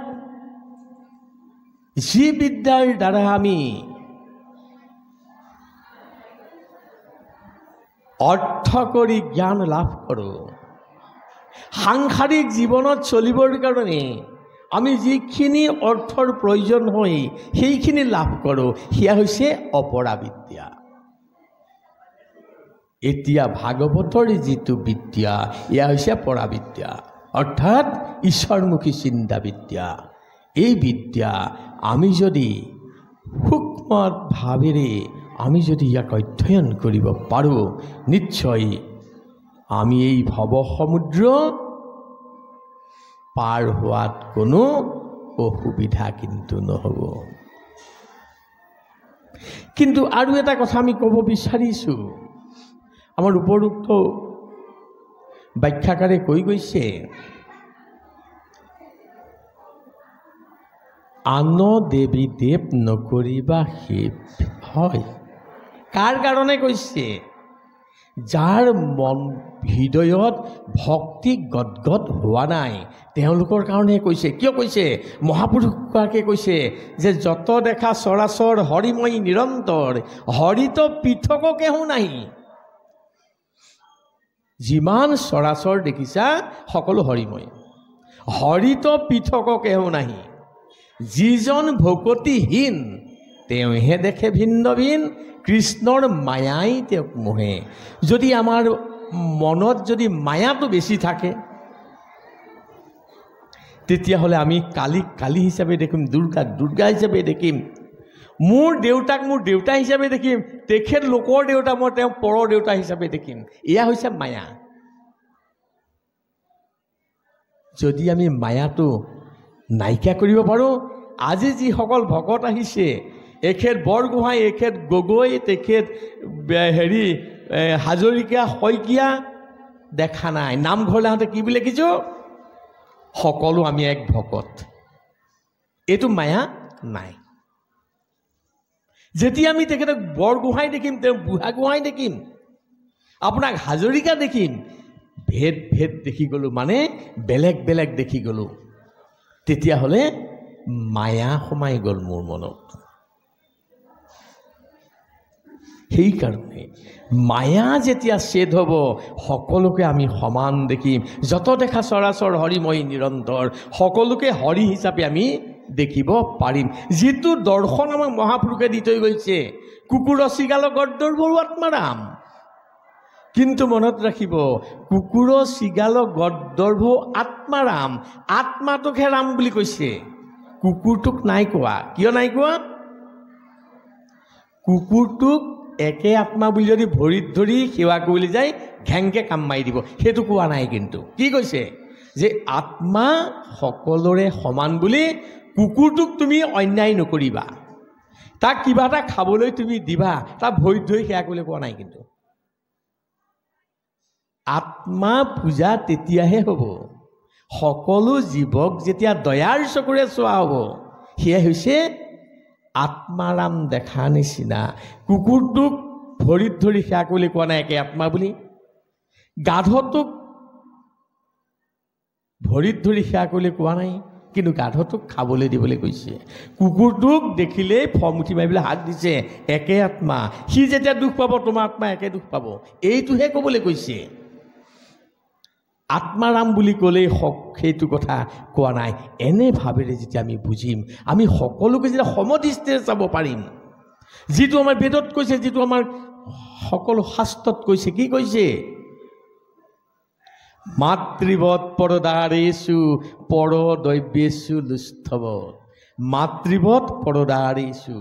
যি বিদ্যাৰ দ্বাৰা আমি অৰ্থ কৰি জ্ঞান লাভ কৰোঁ, সাংসাৰিক জীৱনত চলিবৰ কাৰণে আমি যিখিনি অৰ্থৰ প্ৰয়োজন হয় সেইখিনি লাভ কৰোঁ, সেয়া হৈছে অপৰা বিদ্যা। এতিয়া ভাগৱতৰ যিটো বিদ্যা, এয়া হৈছে পৰা বিদ্যা, অৰ্থাৎ ঈশ্বৰমুখী চিন্তা বিদ্যা। এই বিদ্যা আমি যদি সূক্ষ্ম ভাৱেৰে আমি যদি ইয়াক অধ্যয়ন কৰিব পাৰোঁ, নিশ্চয় আমি এই ভৱ সমুদ্ৰ পাৰ হোৱাত কোনো অসুবিধা কিন্তু নহ'ব। কিন্তু আৰু এটা কথা আমি ক'ব বিচাৰিছোঁ, আমাৰ উপৰোক্ত ব্যাখ্যাকাৰে কৈ গৈছে, আন দেৱী দেৱ নকৰিবা শিৱ। হয়, কাৰ কাৰণে কৈছে? যাৰ মন হৃদয়ত ভক্তি গদগদ হোৱা নাই তেওঁলোকৰ কাৰণে কৈছে। কিয় কৈছে? মহাপুৰুষগৰাকীয়ে কৈছে যে যত দেখা চৰাচৰ হৰিময় নিৰন্তৰ, হৰিত পৃথক কেহু নাহি। যিমান চৰাচৰ দেখিছা সকলো হৰিময়, হৰিত পৃথক কেহু নাহি। যিজন ভকতিহীন তেওঁহে দেখে ভিন্ন ভিন, কৃষ্ণৰ মায়াই তেওঁক মোহে। যদি আমাৰ মনত যদি মায়াটো বেছি থাকে তেতিয়াহ'লে আমি কালীক কালী হিচাপে দেখিম, দুৰ্গাক দুৰ্গা হিচাপে দেখিম, মোৰ দেউতাক মোৰ দেউতা হিচাপে দেখিম, তেখেত লোকৰ দেউতা মই তেওঁ পৰৰ দেউতা হিচাপে দেখিম। এয়া হৈছে মায়া। যদি আমি মায়াটো নাইকিয়া কৰিব পাৰোঁ, আজি যিসকল ভকত আহিছে, এখেত বৰগোহাঁই, এখেত গগৈ, তেখেত হাজৰিকা, শইকীয়া দেখা নাই, নামঘৰলৈ আহোঁতে কি বুলি দেখিছোঁ? সকলো আমি এক ভকত। এইটো মায়া নাই। যেতিয়া আমি তেখেতক বৰগোহাঁই দেখিম, তেওঁ বুঢ়াগোহাঁই দেখিম, আপোনাক হাজৰিকা দেখিম, ভেদ ভেদ দেখি গ'লোঁ, মানে বেলেগ বেলেগ দেখি গ'লোঁ, তেতিয়াহ'লে মায়া সোমাই গ'ল মোৰ মনত। সেইকাৰণে মায়া যেতিয়া ছেদ হ'ব, সকলোকে আমি সমান দেখিম। যত দেখা চৰাচৰ হৰিময় নিৰন্তৰ, সকলোকে হৰি হিচাপে আমি দেখিব পাৰিম। যিটো দৰ্শন আমাক মহাপুৰুষে দি থৈ গৈছে, কুকুৰ চিগাল গৰ্দৰ্ভৰো আত্মাৰাম। কিন্তু মনত ৰাখিব, কুকুৰ চিগাল গৰ্দৰ্ভ আত্মাৰাম, আত্মাটোকহে ৰাম বুলি কৈছে, কুকুৰটোক নাই কোৱা। কিয় নাই কোৱা? কুকুৰটোক একে আত্মা বুলি যদি ভৰিত ধৰি সেৱা কৰিবলৈ যায় ঘেংকে কাম মাৰি দিব, সেইটো কোৱা নাই। কিন্তু কি কৈছে যে আত্মা সকলোৰে সমান বুলি কুকুৰটোক তুমি অন্যায় নকৰিবা, তাক কিবা এটা খাবলৈ তুমি দিবা, তাক ভৰিত ধৰি সেৱা কৰিবলৈ কোৱা নাই। কিন্তু আত্মা পূজা তেতিয়াহে হ'ব সকলো জীৱক যেতিয়া দয়াৰ চকুৰে চোৱা হ'ব। সেয়া হৈছে আত্মাৰাম দেখা নিচিনা। কুকুৰটোক ভৰিত ধৰি সেৱা কৰিবলৈ কোৱা নাই একে আত্মা বুলি, গাধটোক ভৰিত ধৰি সেৱা কৰিবলৈ কোৱা নাই, কিন্তু গাধটোক খাবলৈ দিবলৈ কৈছে। কুকুৰটোক দেখিলেই ফম উঠি মাৰিবলৈ হাত দিছে, একে আত্মা। সি যেতিয়া দুখ পাব তোমাৰ আত্মা একে দুখ পাব, এইটোহে ক'বলৈ কৈছে। আত্মাৰাম বুলি ক'লেই সেইটো কথা কোৱা নাই। এনে ভাৱেৰে যেতিয়া আমি বুজিম, আমি সকলোকে যেতিয়া সমদৃষ্টিৰে চাব পাৰিম, যিটো আমাৰ বেদত কৈছে, যিটো আমাৰ সকলো শাস্ত্ৰত কৈছে। কি কৈছে? মাতৃবৎ পৰদাৰেষু পৰদৈব্যেষু লুষ্ঠবৎ। মাতৃবৎ পৰদাৰেষু।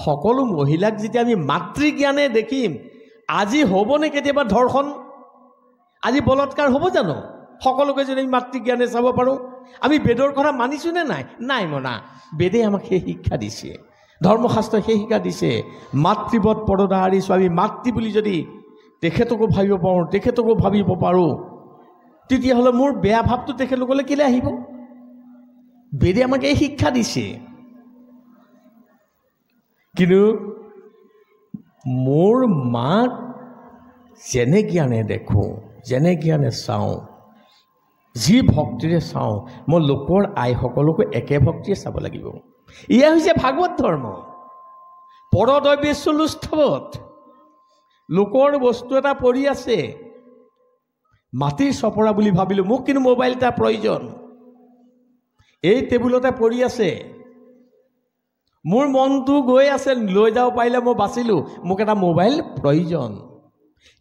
সকলো মহিলাক যেতিয়া আমি মাতৃজ্ঞানে দেখিম, আজি হ'বনে কেতিয়াবা ধৰ্ষণ? আজি বলৎকাৰ হ'ব জানো? সকলোকে যদি আমি মাতৃজ্ঞানে চাব পাৰোঁ, আমি বেদৰ কথা মানিছোঁ নে নাই? নাই মনা। বেদে আমাক সেই শিক্ষা দিছে, ধৰ্মশাস্ত্ৰই সেই শিক্ষা দিছে। মাতৃবৎ পৰদাৰেষু। আমি মাতৃ বুলি যদি তেখেতকো ভাবিব পাৰোঁ, তেতিয়াহ'লে মোৰ বেয়া ভাৱটো তেখেতলোকলৈ কেলৈ আহিব? বেদে আমাক এই শিক্ষা দিছে। কিন্তু মোৰ মাক যেনে জ্ঞানে দেখোঁ, যেনে জ্ঞানে চাওঁ, যি ভক্তিৰে চাওঁ, মই লোকৰ আইসকলকো একে ভক্তিৰে চাব লাগিব। এয়া হৈছে ভাগৱত ধৰ্ম। পৰদৈব্যেষু লুষ্ঠবৎ। লোকৰ বস্তু এটা পৰি আছে, মাটিৰ চপৰা বুলি ভাবিলোঁ, মোক কিন্তু মোবাইল এটা প্ৰয়োজন। এই টেবুলতে পৰি আছে, মোৰ মনটো গৈ আছে, লৈ যাব পাৰিলে মই বাচিলোঁ, মোক এটা মোবাইল প্ৰয়োজন।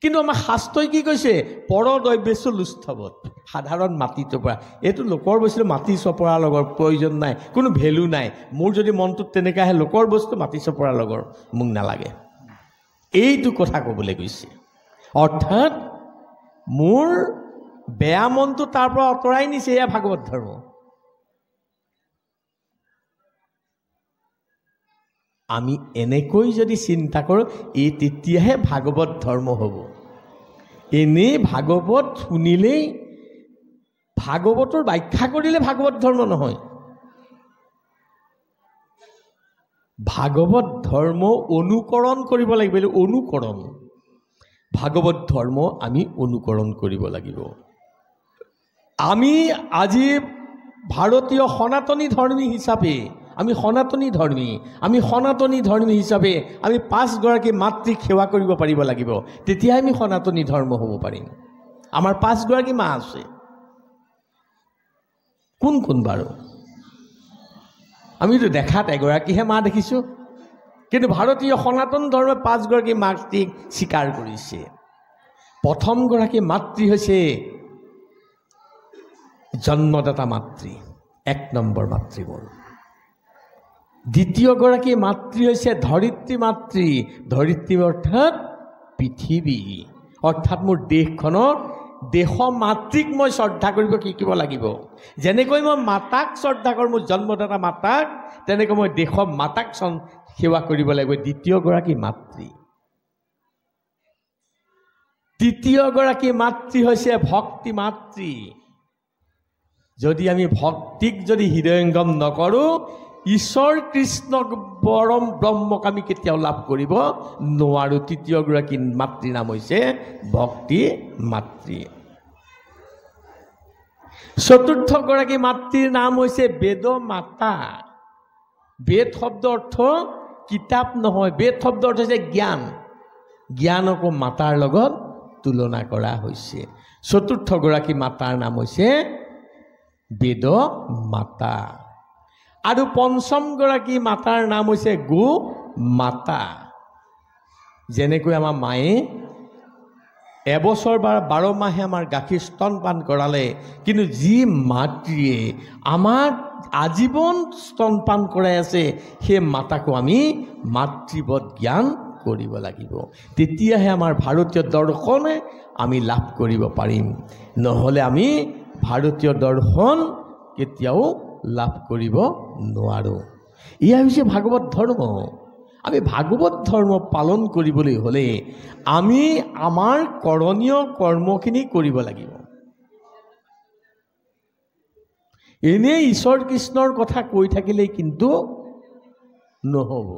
কিন্তু আমাৰ শাস্ত্ৰই কি কৈছে? পৰদৈব্যেষু লুষ্ঠবৎ। সাধাৰণ মাটিৰ চপৰা, এইটো লোকৰ বস্তু, মাটিৰ চপৰাৰ লগৰ প্ৰয়োজন নাই, কোনো ভেলু নাই। মোৰ যদি মনটোত তেনেকৈ আহে, লোকৰ বস্তু মাটিৰ চপৰাৰ লগৰ মোক নালাগে। এইটো কথা ক'বলৈ গৈছে। অৰ্থাৎ মোৰ বেয়া মনটো তাৰ পৰা আঁতৰাই নিছে। এয়া ভাগৱত ধৰ্ম। আমি এনেকৈ যদি চিন্তা কৰোঁ, এই তেতিয়াহে ভাগৱত ধৰ্ম হ'ব। এনেই ভাগৱত শুনিলেই, ভাগৱতৰ ব্যাখ্যা কৰিলে ভাগৱত ধৰ্ম নহয়। ভাগৱত ধৰ্ম অনুকৰণ কৰিব লাগিব। অনুকৰণ, ভাগৱত ধৰ্ম আমি অনুকৰণ কৰিব লাগিব। আমি আজি ভাৰতীয় সনাতনী ধৰ্মী হিচাপে, আমি সনাতনী ধৰ্মী হিচাপে আমি 5গৰাকী মাতৃক সেৱা কৰিব পাৰিব লাগিব। তেতিয়াহে আমি সনাতনী ধৰ্ম হ'ব পাৰিম। আমাৰ 5গৰাকী মা আছে। কোন কোন বাৰু? আমিতো দেখাত এগৰাকীহে মা দেখিছোঁ, কিন্তু ভাৰতীয় সনাতন ধৰ্মই 5গৰাকী মাতৃক স্বীকাৰ কৰিছে। প্ৰথমগৰাকী মাতৃ হৈছে জন্মদাতা মাতৃ, 1 নম্বৰ মাতৃ মোৰ। দ্বিতীয়গৰাকী মাতৃ হৈছে ধৰিত্ৰী মাতৃ। ধৰিত্ৰী অৰ্থাৎ পৃথিৱী, অৰ্থাৎ মোৰ দেশখনৰ মাতৃক মই শ্ৰদ্ধা কৰিব শিকিব লাগিব। যেনেকৈ মই মাতাক শ্ৰদ্ধা কৰোঁ, মোৰ জন্মদাতা মাতাক, তেনেকৈ মই দেশৰ মাতাক সেৱা কৰিব লাগিব। দ্বিতীয়গৰাকী মাতৃ। তৃতীয়গৰাকী মাতৃ হৈছে ভক্তি মাতৃ। যদি আমি ভক্তিক যদি হৃদয়ংগম নকৰোঁ, ঈশ্বৰ কৃষ্ণক পৰম ব্ৰহ্মক আমি কেতিয়াও লাভ কৰিব নোৱাৰোঁ। তৃতীয়গৰাকী মাতৃৰ নাম হৈছে ভক্তি মাতৃ। চতুৰ্থগৰাকী মাতৃৰ নাম হৈছে বেদ মাতা। বেদ শব্দ অৰ্থ কিতাপ নহয়, বেদ শব্দ অৰ্থ হৈছে জ্ঞান। জ্ঞানকো মাতাৰ লগত তুলনা কৰা হৈছে। চতুৰ্থগৰাকী মাতাৰ নাম হৈছে বেদ মাতা। আৰু পঞ্চমগৰাকী মাতাৰ নাম হৈছে গো মাতা। যেনেকৈ আমাৰ মায়ে এবছৰ বা 12 মাহে আমাৰ গাখীৰ স্তনপান কৰালে, কিন্তু যি মাতৃয়ে আমাক আজীৱন স্তনপান কৰাই আছে, সেই মাতাকো আমি মাতৃবধ জ্ঞান কৰিব লাগিব। তেতিয়াহে আমাৰ ভাৰতীয় দৰ্শনে আমি লাভ কৰিব পাৰিম, নহ'লে আমি ভাৰতীয় দৰ্শন কেতিয়াও লাভ কৰিব নোৱাৰোঁ। এয়া হৈছে ভাগৱত ধৰ্ম। আমি ভাগৱত ধৰ্ম পালন কৰিবলৈ হ'লে আমি আমাৰ কৰণীয় কৰ্মখিনি কৰিব লাগিব। এনেই ঈশ্বৰ কৃষ্ণৰ কথা কৈ থাকিলেই কিন্তু নহ'ব।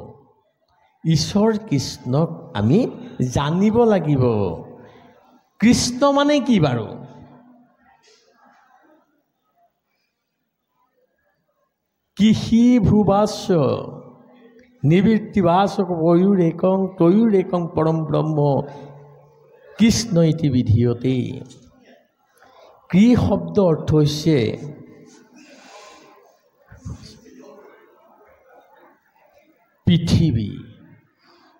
ঈশ্বৰ কৃষ্ণক আমি জানিব লাগিব। কৃষ্ণ মানে কি বাৰু? কৃষি ভূবাস্য নিবৃত্তিবাসক পয়ুৰেকং তয়ুৰেকং পৰম ব্ৰহ্ম কৃষ্ণ ইতি বিধীয়তে। কৃ শব্দ অৰ্থ হৈছে পৃথিৱী,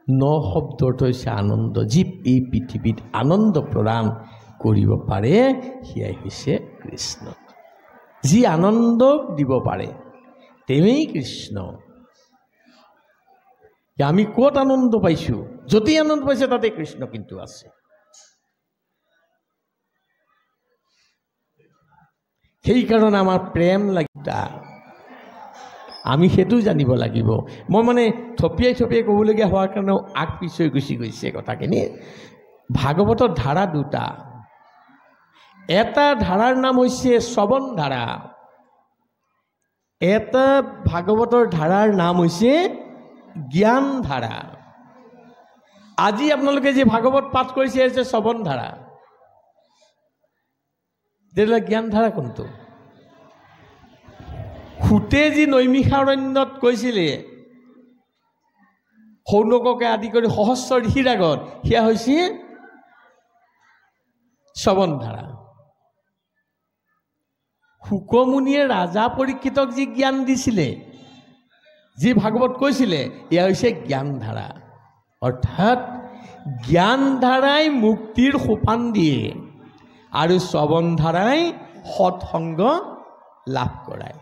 ন শব্দ অৰ্থ হৈছে আনন্দ। যি এই পৃথিৱীত আনন্দ প্ৰদান কৰিব পাৰে সেয়াই হৈছে কৃষ্ণ। যি আনন্দ দিব পাৰে তেৱেই কৃষ্ণ। আমি ক'ত আনন্দ পাইছোঁ? য'তেই আনন্দ পাইছে তাতে কৃষ্ণ কিন্তু আছে। সেইকাৰণে আমাৰ প্ৰেম লাগিতা, আমি সেইটো জানিব লাগিব। মই মানে থপিয়াই থপিয়াই ক'বলগীয়া হোৱাৰ কাৰণেও আগ পিছ হৈ গুচি গৈছে কথাখিনি। ভাগৱতৰ ধাৰা দুটা। এটা ধাৰাৰ নাম হৈছে শ্ৰৱণ ধাৰা, এটা ভাগৱতৰ ধাৰাৰ নাম হৈছে জ্ঞান ধাৰা। আজি আপোনালোকে যি ভাগৱত পাঠ কৰিছে হৈছে শ্ৰৱণ ধাৰা, তেতিয়াহ'লে জ্ঞান ধাৰা কোনটো? সুতে যি নৈমিষাৰণ্যত কৈছিলে সৌনককে আদি কৰি সহস্ৰ ঋষিৰ আগত, সেয়া হৈছে শ্ৰৱণ ধাৰা। শুকমুনিয়ে ৰাজা পৰীক্ষিতক যি জ্ঞান দিছিলে, যি ভাগৱত কৈছিলে, এয়া হৈছে জ্ঞান ধাৰা। অৰ্থাৎ জ্ঞান ধাৰাই মুক্তিৰ সোপান দিয়ে আৰু শ্ৰৱণ ধাৰাই সৎসংগ লাভ কৰায়।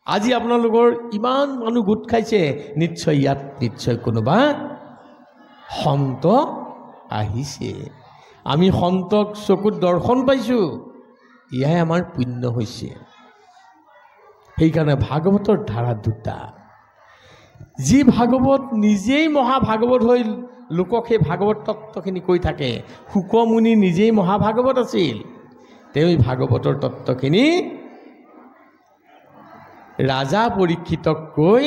আজি আপোনালোকৰ ইমান মানুহ গোট খাইছে, নিশ্চয় ইয়াত নিশ্চয় কোনোবা সন্ত আহিছে। আমি সন্তক চকুত দৰ্শন পাইছোঁ, এয়াই আমাৰ পুণ্য হৈছে। সেইকাৰণে ভাগৱতৰ ধাৰা দুটা। যি ভাগৱত নিজেই মহাভাগৱত হৈ লোকক সেই ভাগৱত তত্ত্বখিনি কৈ থাকে, শুকমুনি নিজেই মহাভাগৱত আছিল, তেওঁ ভাগৱতৰ তত্ত্বখিনি ৰাজা পৰীক্ষিতক কৈ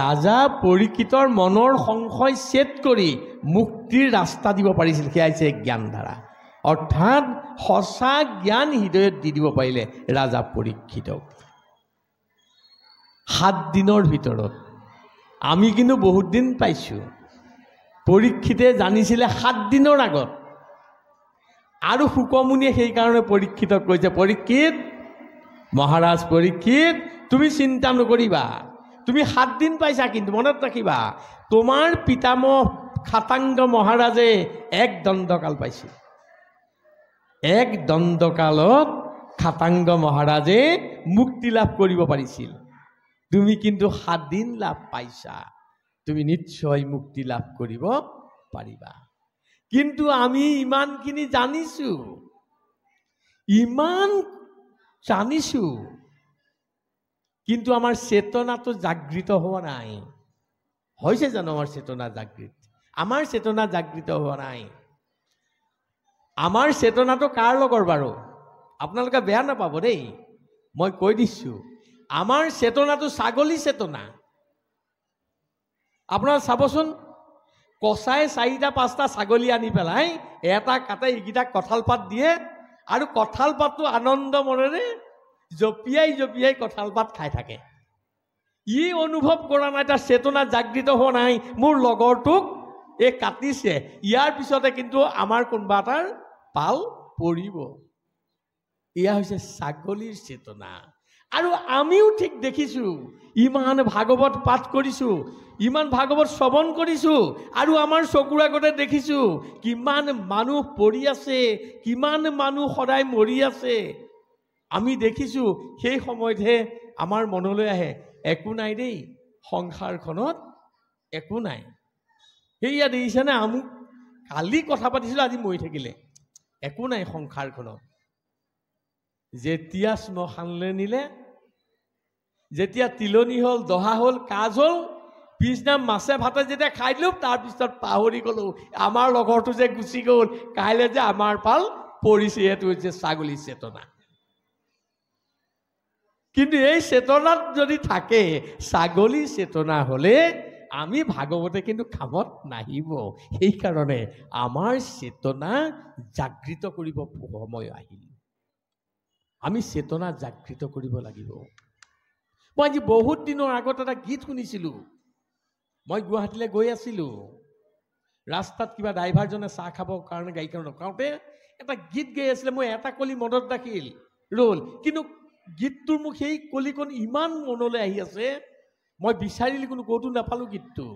ৰাজা পৰীক্ষিতৰ মনৰ সংশয় ছেদ কৰি মুক্তিৰ ৰাস্তা দিব পাৰিছিল। সেয়া হৈছে জ্ঞান ধাৰা। অৰ্থাৎ সঁচা জ্ঞান হৃদয়ত দি দিব পাৰিলে ৰাজা পৰীক্ষিতক 7 দিনৰ ভিতৰত। আমি কিন্তু বহুত দিন পাইছোঁ। পৰীক্ষিতে জানিছিলে 7 দিনৰ আগত। আৰু শুকমুনিয়ে সেইকাৰণে পৰীক্ষিতক কৈছে, পৰীক্ষিত, মহাৰাজ পৰীক্ষিত, তুমি চিন্তা নকৰিবা, তুমি 7 দিন পাইছা, কিন্তু মনত ৰাখিবা তোমাৰ পিতামহ খাতাংগ মহাৰাজে 1 দণ্ডকাল পাইছিল। 1 দণ্ডকালত খাতাংগ মহাৰাজে মুক্তি লাভ কৰিব পাৰিছিল। তুমি কিন্তু 7 দিন লাভ পাইছা, তুমি নিশ্চয় মুক্তি লাভ কৰিব পাৰিবা। কিন্তু আমি ইমানখিনি জানিছোঁ, ইমান জানিছোঁ, কিন্তু আমাৰ চেতনাটো জাগৃত হোৱা নাই। হৈছে জানো আমাৰ চেতনা জাগৃত? আমাৰ চেতনা জাগৃত হোৱা নাই। আমাৰ চেতনাটো কাৰ লগৰ বাৰু? আপোনালোকে বেয়া নাপাব দেই, মই কৈ দিছোঁ, আমাৰ চেতনাটো ছাগলী চেতনা। আপোনাৰ চাবচোন, কচাই 4-5টা ছাগলী আনি পেলাই এটা কাটে, এইকেইটাক কঁঠাল পাত দিয়ে আৰু কঁঠাল পাতটো আনন্দ মনেৰে জঁপিয়াই জঁপিয়াই কঁঠাল পাত খাই থাকে। ই অনুভৱ কৰা নাই, তাৰ চেতনা জাগৃত হোৱা নাই, মোৰ লগৰটোক এই কাটিছে, ইয়াৰ পিছতে কিন্তু আমাৰ কোনোবা এটাৰ পাল পৰিব। এয়া হৈছে ছাগলীৰ চেতনা। আৰু আমিও ঠিক দেখিছোঁ, ইমান ভাগৱত পাঠ কৰিছোঁ, ইমান ভাগৱত শ্ৰৱণ কৰিছোঁ, আৰু আমাৰ চকুৰ আগতে দেখিছোঁ কিমান মানুহ পৰি আছে, কিমান মানুহ সদায় মৰি আছে। আমি দেখিছোঁ। সেই সময়তহে আমাৰ মনলৈ আহে, একো নাই দেই সংসাৰখনত, একো নাই। সেয়া দেখিছেনে, আমুক কালি কথা পাতিছিলোঁ, আজি মৰি থাকিলে, একো নাই সংসাৰখনত। যেতিয়া শ্মশানলৈ নিলে, যেতিয়া তিলনি হ'ল, দহা হ'ল, কাজ হ'ল, পিছদিনা মাছে ভাতে যেতিয়া খাই দিলোঁ, তাৰপিছত পাহৰি গ'লোঁ আমাৰ লগৰটো যে গুচি গ'ল, কাইলৈ যে আমাৰ পাল পৰিছে। এইটো হৈছে ছাগলী চেতনা। কিন্তু এই চেতনাত যদি থাকে, ছাগলী চেতনা হ'লে আমি ভাগৱতে কিন্তু কামত নাহিব। সেইকাৰণে আমাৰ চেতনা জাগৃত কৰিব সময় আহিল। আমি চেতনা জাগৃত কৰিব লাগিব। মই আজি বহুত দিনৰ আগত এটা গীত শুনিছিলোঁ। মই গুৱাহাটীলৈ গৈ আছিলোঁ, ৰাস্তাত কিবা ড্ৰাইভাৰজনে চাহ খাবৰ কাৰণে গাড়ীখন ৰখাওঁতে এটা গীত গাই আছিলে। মই এটা কলি মনত ৰাখিল ৰ'ল, কিন্তু গীতটোৰ মোক সেই কলিকণ ইমান মনলৈ আহি আছে, মই বিচাৰিলোঁ কিন্তু ক'তো নাপালোঁ গীতটো।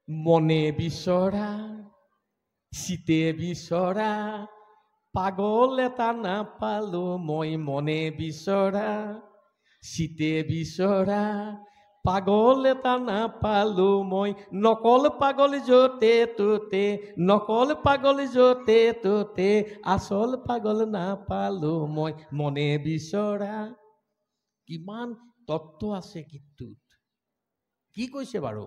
মনে বিচৰা চিতে বিচৰা পাগল এটা নাপালো মই, মনে বিচৰা চিতে বিচৰা পাগল এটা নাপালো মই, নকল পাগল য'তে ত'তে, নকল পাগল য'তে ত'তে, আচল পাগল নাপালো মই, মনে বিচৰা। কিমান তত্ত্ব আছে গীতটোত। কি কৈছে বাৰু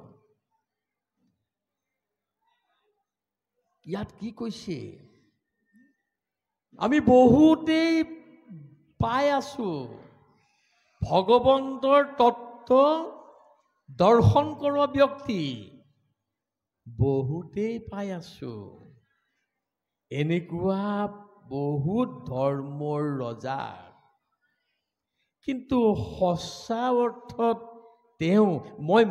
ইয়াত? কি কৈছে? আমি বহুতেই পাই আছো ভগৱন্তৰ তত্ত্ব দৰ্শন কৰোৱা ব্যক্তি, বহুতেই পাই আছো। এনেকুৱা বহুত ধৰ্মৰ ৰজা, কিন্তু সঁচা অৰ্থত তেওঁ মই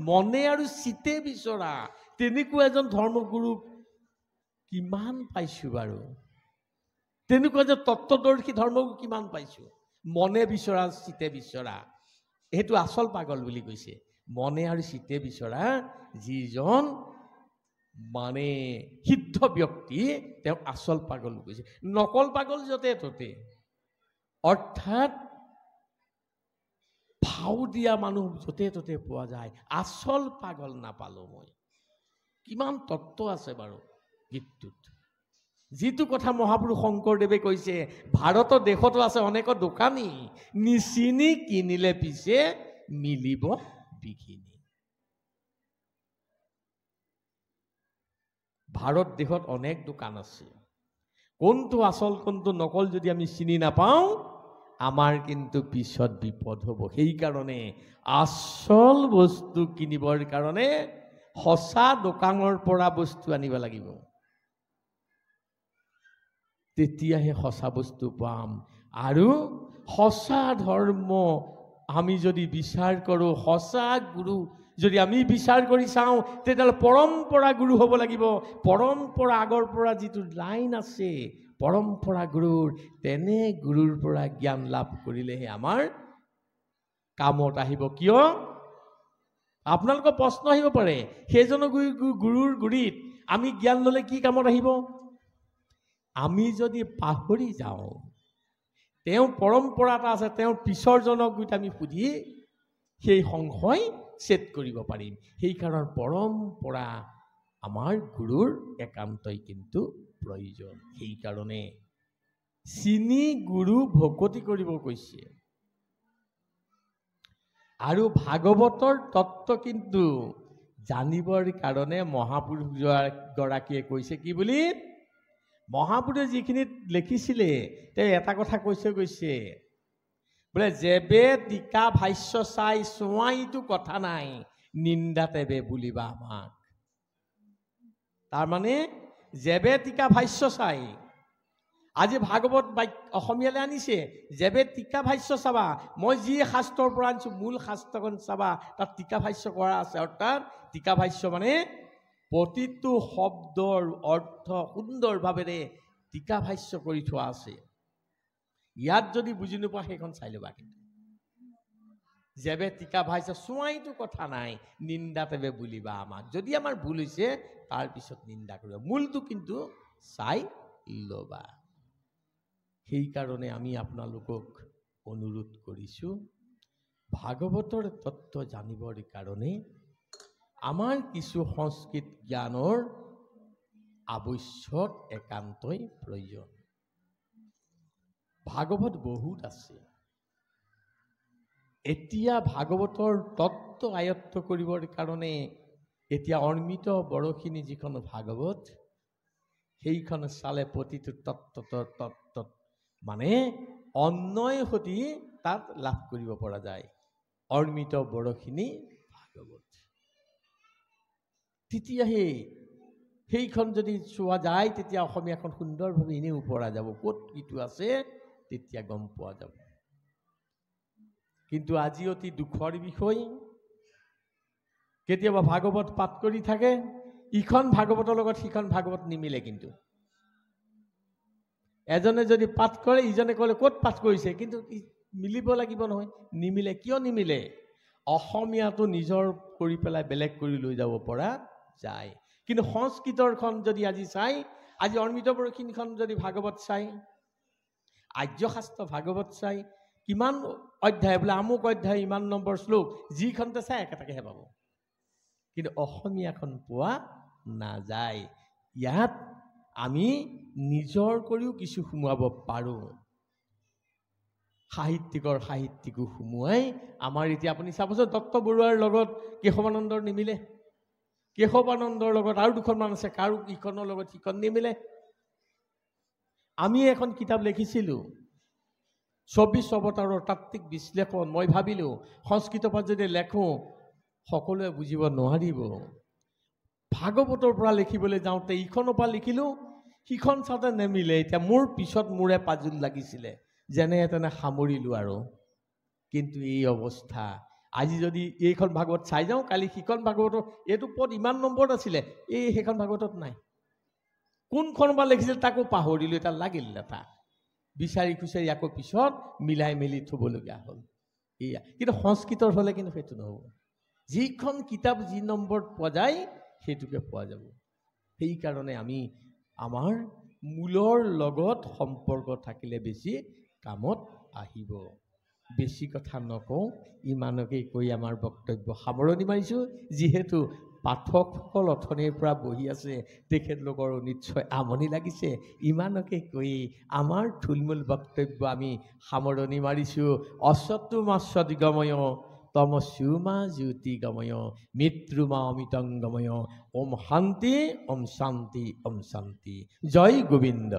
মনে আৰু চিতে বিচৰা তেনেকুৱা এজন ধৰ্মগুৰুক কিমান পাইছোঁ বাৰু? তেনেকুৱা যে তত্ত্বদৰ্শী ধৰ্মগুৰু কিমান পাইছোঁ? মনে বিচৰা চিতে বিচৰা, সেইটো আচল পাগল বুলি কৈছে। মনে আৰু চিতে বিচৰা যিজন মানে সিদ্ধ ব্যক্তি, তেওঁ আচল পাগল কৈছে। নকল পাগল য'তে ত'তে, অৰ্থাৎ ভাও দিয়া মানুহ য'তে ত'তে পোৱা যায়। আচল পাগল নাপালো মই। কিমান তত্ত্ব আছে বাৰু গীতটোত। যিটো কথা মহাপুৰুষ শংকৰদেৱে কৈছে, ভাৰতৰ দেশতো আছে অনেক দোকানী, নিচিনি কিনিলে পিছে মিলিব বিঘিনি। ভাৰত দেশত অনেক দোকান আছে, কোনটো আচল কোনটো নকল যদি আমি চিনি নাপাওঁ, আমাৰ কিন্তু পিছত বিপদ হ'ব। সেইকাৰণে আচল বস্তু কিনিবৰ কাৰণে সঁচা দোকানৰ পৰা বস্তু আনিব লাগিব, তেতিয়াহে সঁচা বস্তু পাম। আৰু সঁচা ধৰ্ম আমি যদি বিচাৰ কৰোঁ, সঁচা গুৰু যদি আমি বিচাৰ কৰি চাওঁ, তেতিয়াহ'লে পৰম্পৰা গুৰু হ'ব লাগিব। পৰম্পৰা আগৰ পৰা যিটো লাইন আছে পৰম্পৰা গুৰুৰ, তেনে গুৰুৰ পৰা জ্ঞান লাভ কৰিলেহে আমাৰ কামত আহিব। কিয়? আপোনালোকৰ প্ৰশ্ন আহিব পাৰে, সেইজন গুৰুৰ গুৰিত আমি জ্ঞান ল'লে কি কামত আহিব? আমি যদি পাহৰি যাওঁ, তেওঁ পৰম্পৰা এটা আছে, তেওঁৰ পিছৰজনক গৈ আমি সুধি সেই সংশয় ছেদ কৰিব পাৰিম। সেইকাৰণে পৰম্পৰা আমাৰ গুৰুৰ একান্তই কিন্তু প্ৰয়োজন। সেইকাৰণে চিনি গুৰু ভকতি কৰিব কৈছে। আৰু ভাগৱতৰ তত্ত্ব কিন্তু জানিবৰ কাৰণে মহাপুৰুষ গৰাকীয়ে কৈছে কি বুলি? মহাপুৰুষে যিখিনি লিখিছিলে তেওঁ এটা কথা কৈছে বোলে, যেবে টিকা ভাষ্য চাই চোৱাইটো কথা নাই, নিন্দা তেবে বুলিবা আমাক। তাৰমানে যেবে টিকা ভাষ্য চাই, আজি ভাগৱত অসমীয়ালৈ আনিছে, যেবে টিকা ভাষ্য চাবা, মই যি শাস্ত্ৰৰ পৰা আনিছোঁ মূল শাস্ত্ৰখন চাবা, তাত টিকা ভাষ্য কৰা আছে। অৰ্থাৎ টিকা ভাষ্য মানে প্ৰতিটো শব্দৰ অৰ্থ সুন্দৰভাৱেৰে টীকা ভাষ্য কৰি থোৱা আছে। ইয়াত যদি বুজি নোপোৱা সেইখন চাই ল'বা। কিন্তু যেবে টীকা ভাষ্য চোৱাইতো কথা নাই, নিন্দা তেবে বুলিবা আমাক। যদি আমাৰ ভুল হৈছে তাৰপিছত নিন্দা কৰিবা, মূলটো কিন্তু চাই ল'বা। সেইকাৰণে আমি আপোনালোকক অনুৰোধ কৰিছোঁ, ভাগৱতৰ তত্ত্ব জানিবৰ কাৰণে আমাৰ কিছু সংস্কৃত জ্ঞানৰ আৱশ্যক একান্তই প্ৰয়োজন। ভাগৱত বহুত আছে। এতিয়া ভাগৱতৰ তত্ত্ব আয়ত্ত কৰিবৰ কাৰণে এতিয়া অৰ্মিত বৰশিনী যিখন ভাগৱত, সেইখন চালে প্ৰতিটো তত্ত্ব মানে অন্যয় সতি তাত লাভ কৰিব পৰা যায়। অৰ্মিত বৰশিনী ভাগৱত, তেতিয়াহে সেইখন যদি চোৱা যায় তেতিয়া অসমীয়াখন সুন্দৰভাৱে এনেও পৰা যাব। ক'ত কিটো আছে তেতিয়া গম পোৱা যাব। কিন্তু আজি অতি দুখৰ বিষয়, কেতিয়াবা ভাগৱত পাঠ কৰি থাকে, ইখন ভাগৱতৰ লগত সিখন ভাগৱত নিমিলে। কিন্তু এজনে যদি পাঠ কৰে ইজনে ক'লে ক'ত পাঠ কৰিছে, কিন্তু মিলিব লাগিব নহয়। নিমিলে। কিয় নিমিলে? অসমীয়াটো নিজৰ কৰি পেলাই বেলেগ কৰি লৈ যাব পৰা যায়, কিন্তু সংস্কৃতৰখন যদি আজি চাই, আজি অৰ্মিত বৰশিনীখন যদি ভাগৱত চাই, আৰ্যশাস্ত্ৰ ভাগৱত চাই, কিমান অধ্যায় বোলে আমুক অধ্যায় ইমান নম্বৰ শ্লোক, যিখনতে চাই একেটাকেহে পাব, কিন্তু অসমীয়াখন পোৱা নাযায়। ইয়াত আমি নিজৰ কৰিও কিছু সোমোৱাব পাৰোঁ। সাহিত্যিকো সোমোৱাই আমাৰ এতিয়া আপুনি চাবচোন, দত্ত বৰুৱাৰ লগত কেশৱানন্দৰ নিমিলে, কেশৱানন্দৰ লগত আৰু দুখনমান আছে, কাৰো ইখনৰ লগত সিখন নিমিলে। আমি এখন কিতাপ লিখিছিলোঁ 24 অৱতাৰৰ তাত্ত্বিক বিশ্লেষণ। মই ভাবিলোঁ সংস্কৃতৰ পৰা যদি লেখোঁ সকলোৱে বুজিব নোৱাৰিব। ভাগৱতৰ পৰা লিখিবলৈ যাওঁতে ইখনৰ পৰা লিখিলোঁ, সিখন চাওঁতে নেমিলে। এতিয়া মোৰ পিছত মোৰে পাজুল লাগিছিলে, যেনে তেনে সামৰিলোঁ আৰু। কিন্তু এই অৱস্থা, আজি যদি এইখন ভাগৱত চাই যাওঁ, কালি সিখন ভাগৱতৰ এইটো পদ ইমান নম্বৰত আছিলে, সেইখন ভাগৱতত নাই। কোনখন বা লিখিছিল তাকো পাহৰিলোঁ। এটা লাগিল এটা বিচাৰি খুচাৰি আকৌ পিছত মিলাই মেলি থ'বলগীয়া হ'ল। এয়া কিন্তু সংস্কৃতৰ হ'লে কিন্তু সেইটো নহ'ব। যিখন কিতাপ যি নম্বৰত পোৱা যায় সেইটোকে পোৱা যাব। সেইকাৰণে আমি আমাৰ মূলৰ লগত সম্পৰ্ক থাকিলে বেছি কামত আহিব। বেছি কথা নকওঁ, ইমানকেই কৈ আমাৰ বক্তব্য সামৰণি মাৰিছোঁ। যিহেতু পাঠকসকল অথনিৰ পৰা বহি আছে, তেখেতলোকৰ নিশ্চয় আমনি লাগিছে। ইমানকে কৈ আমাৰ থুলমূল বক্তব্য আমি সামৰণি মাৰিছোঁ। অসতুমাস্য দিগময় তমস্যুমা জ্যোতিগময় মৃত্যুমা অমিতংগময়। ওম শান্তি, ওম শান্তি, ওম শান্তি। জয় গোবিন্দ।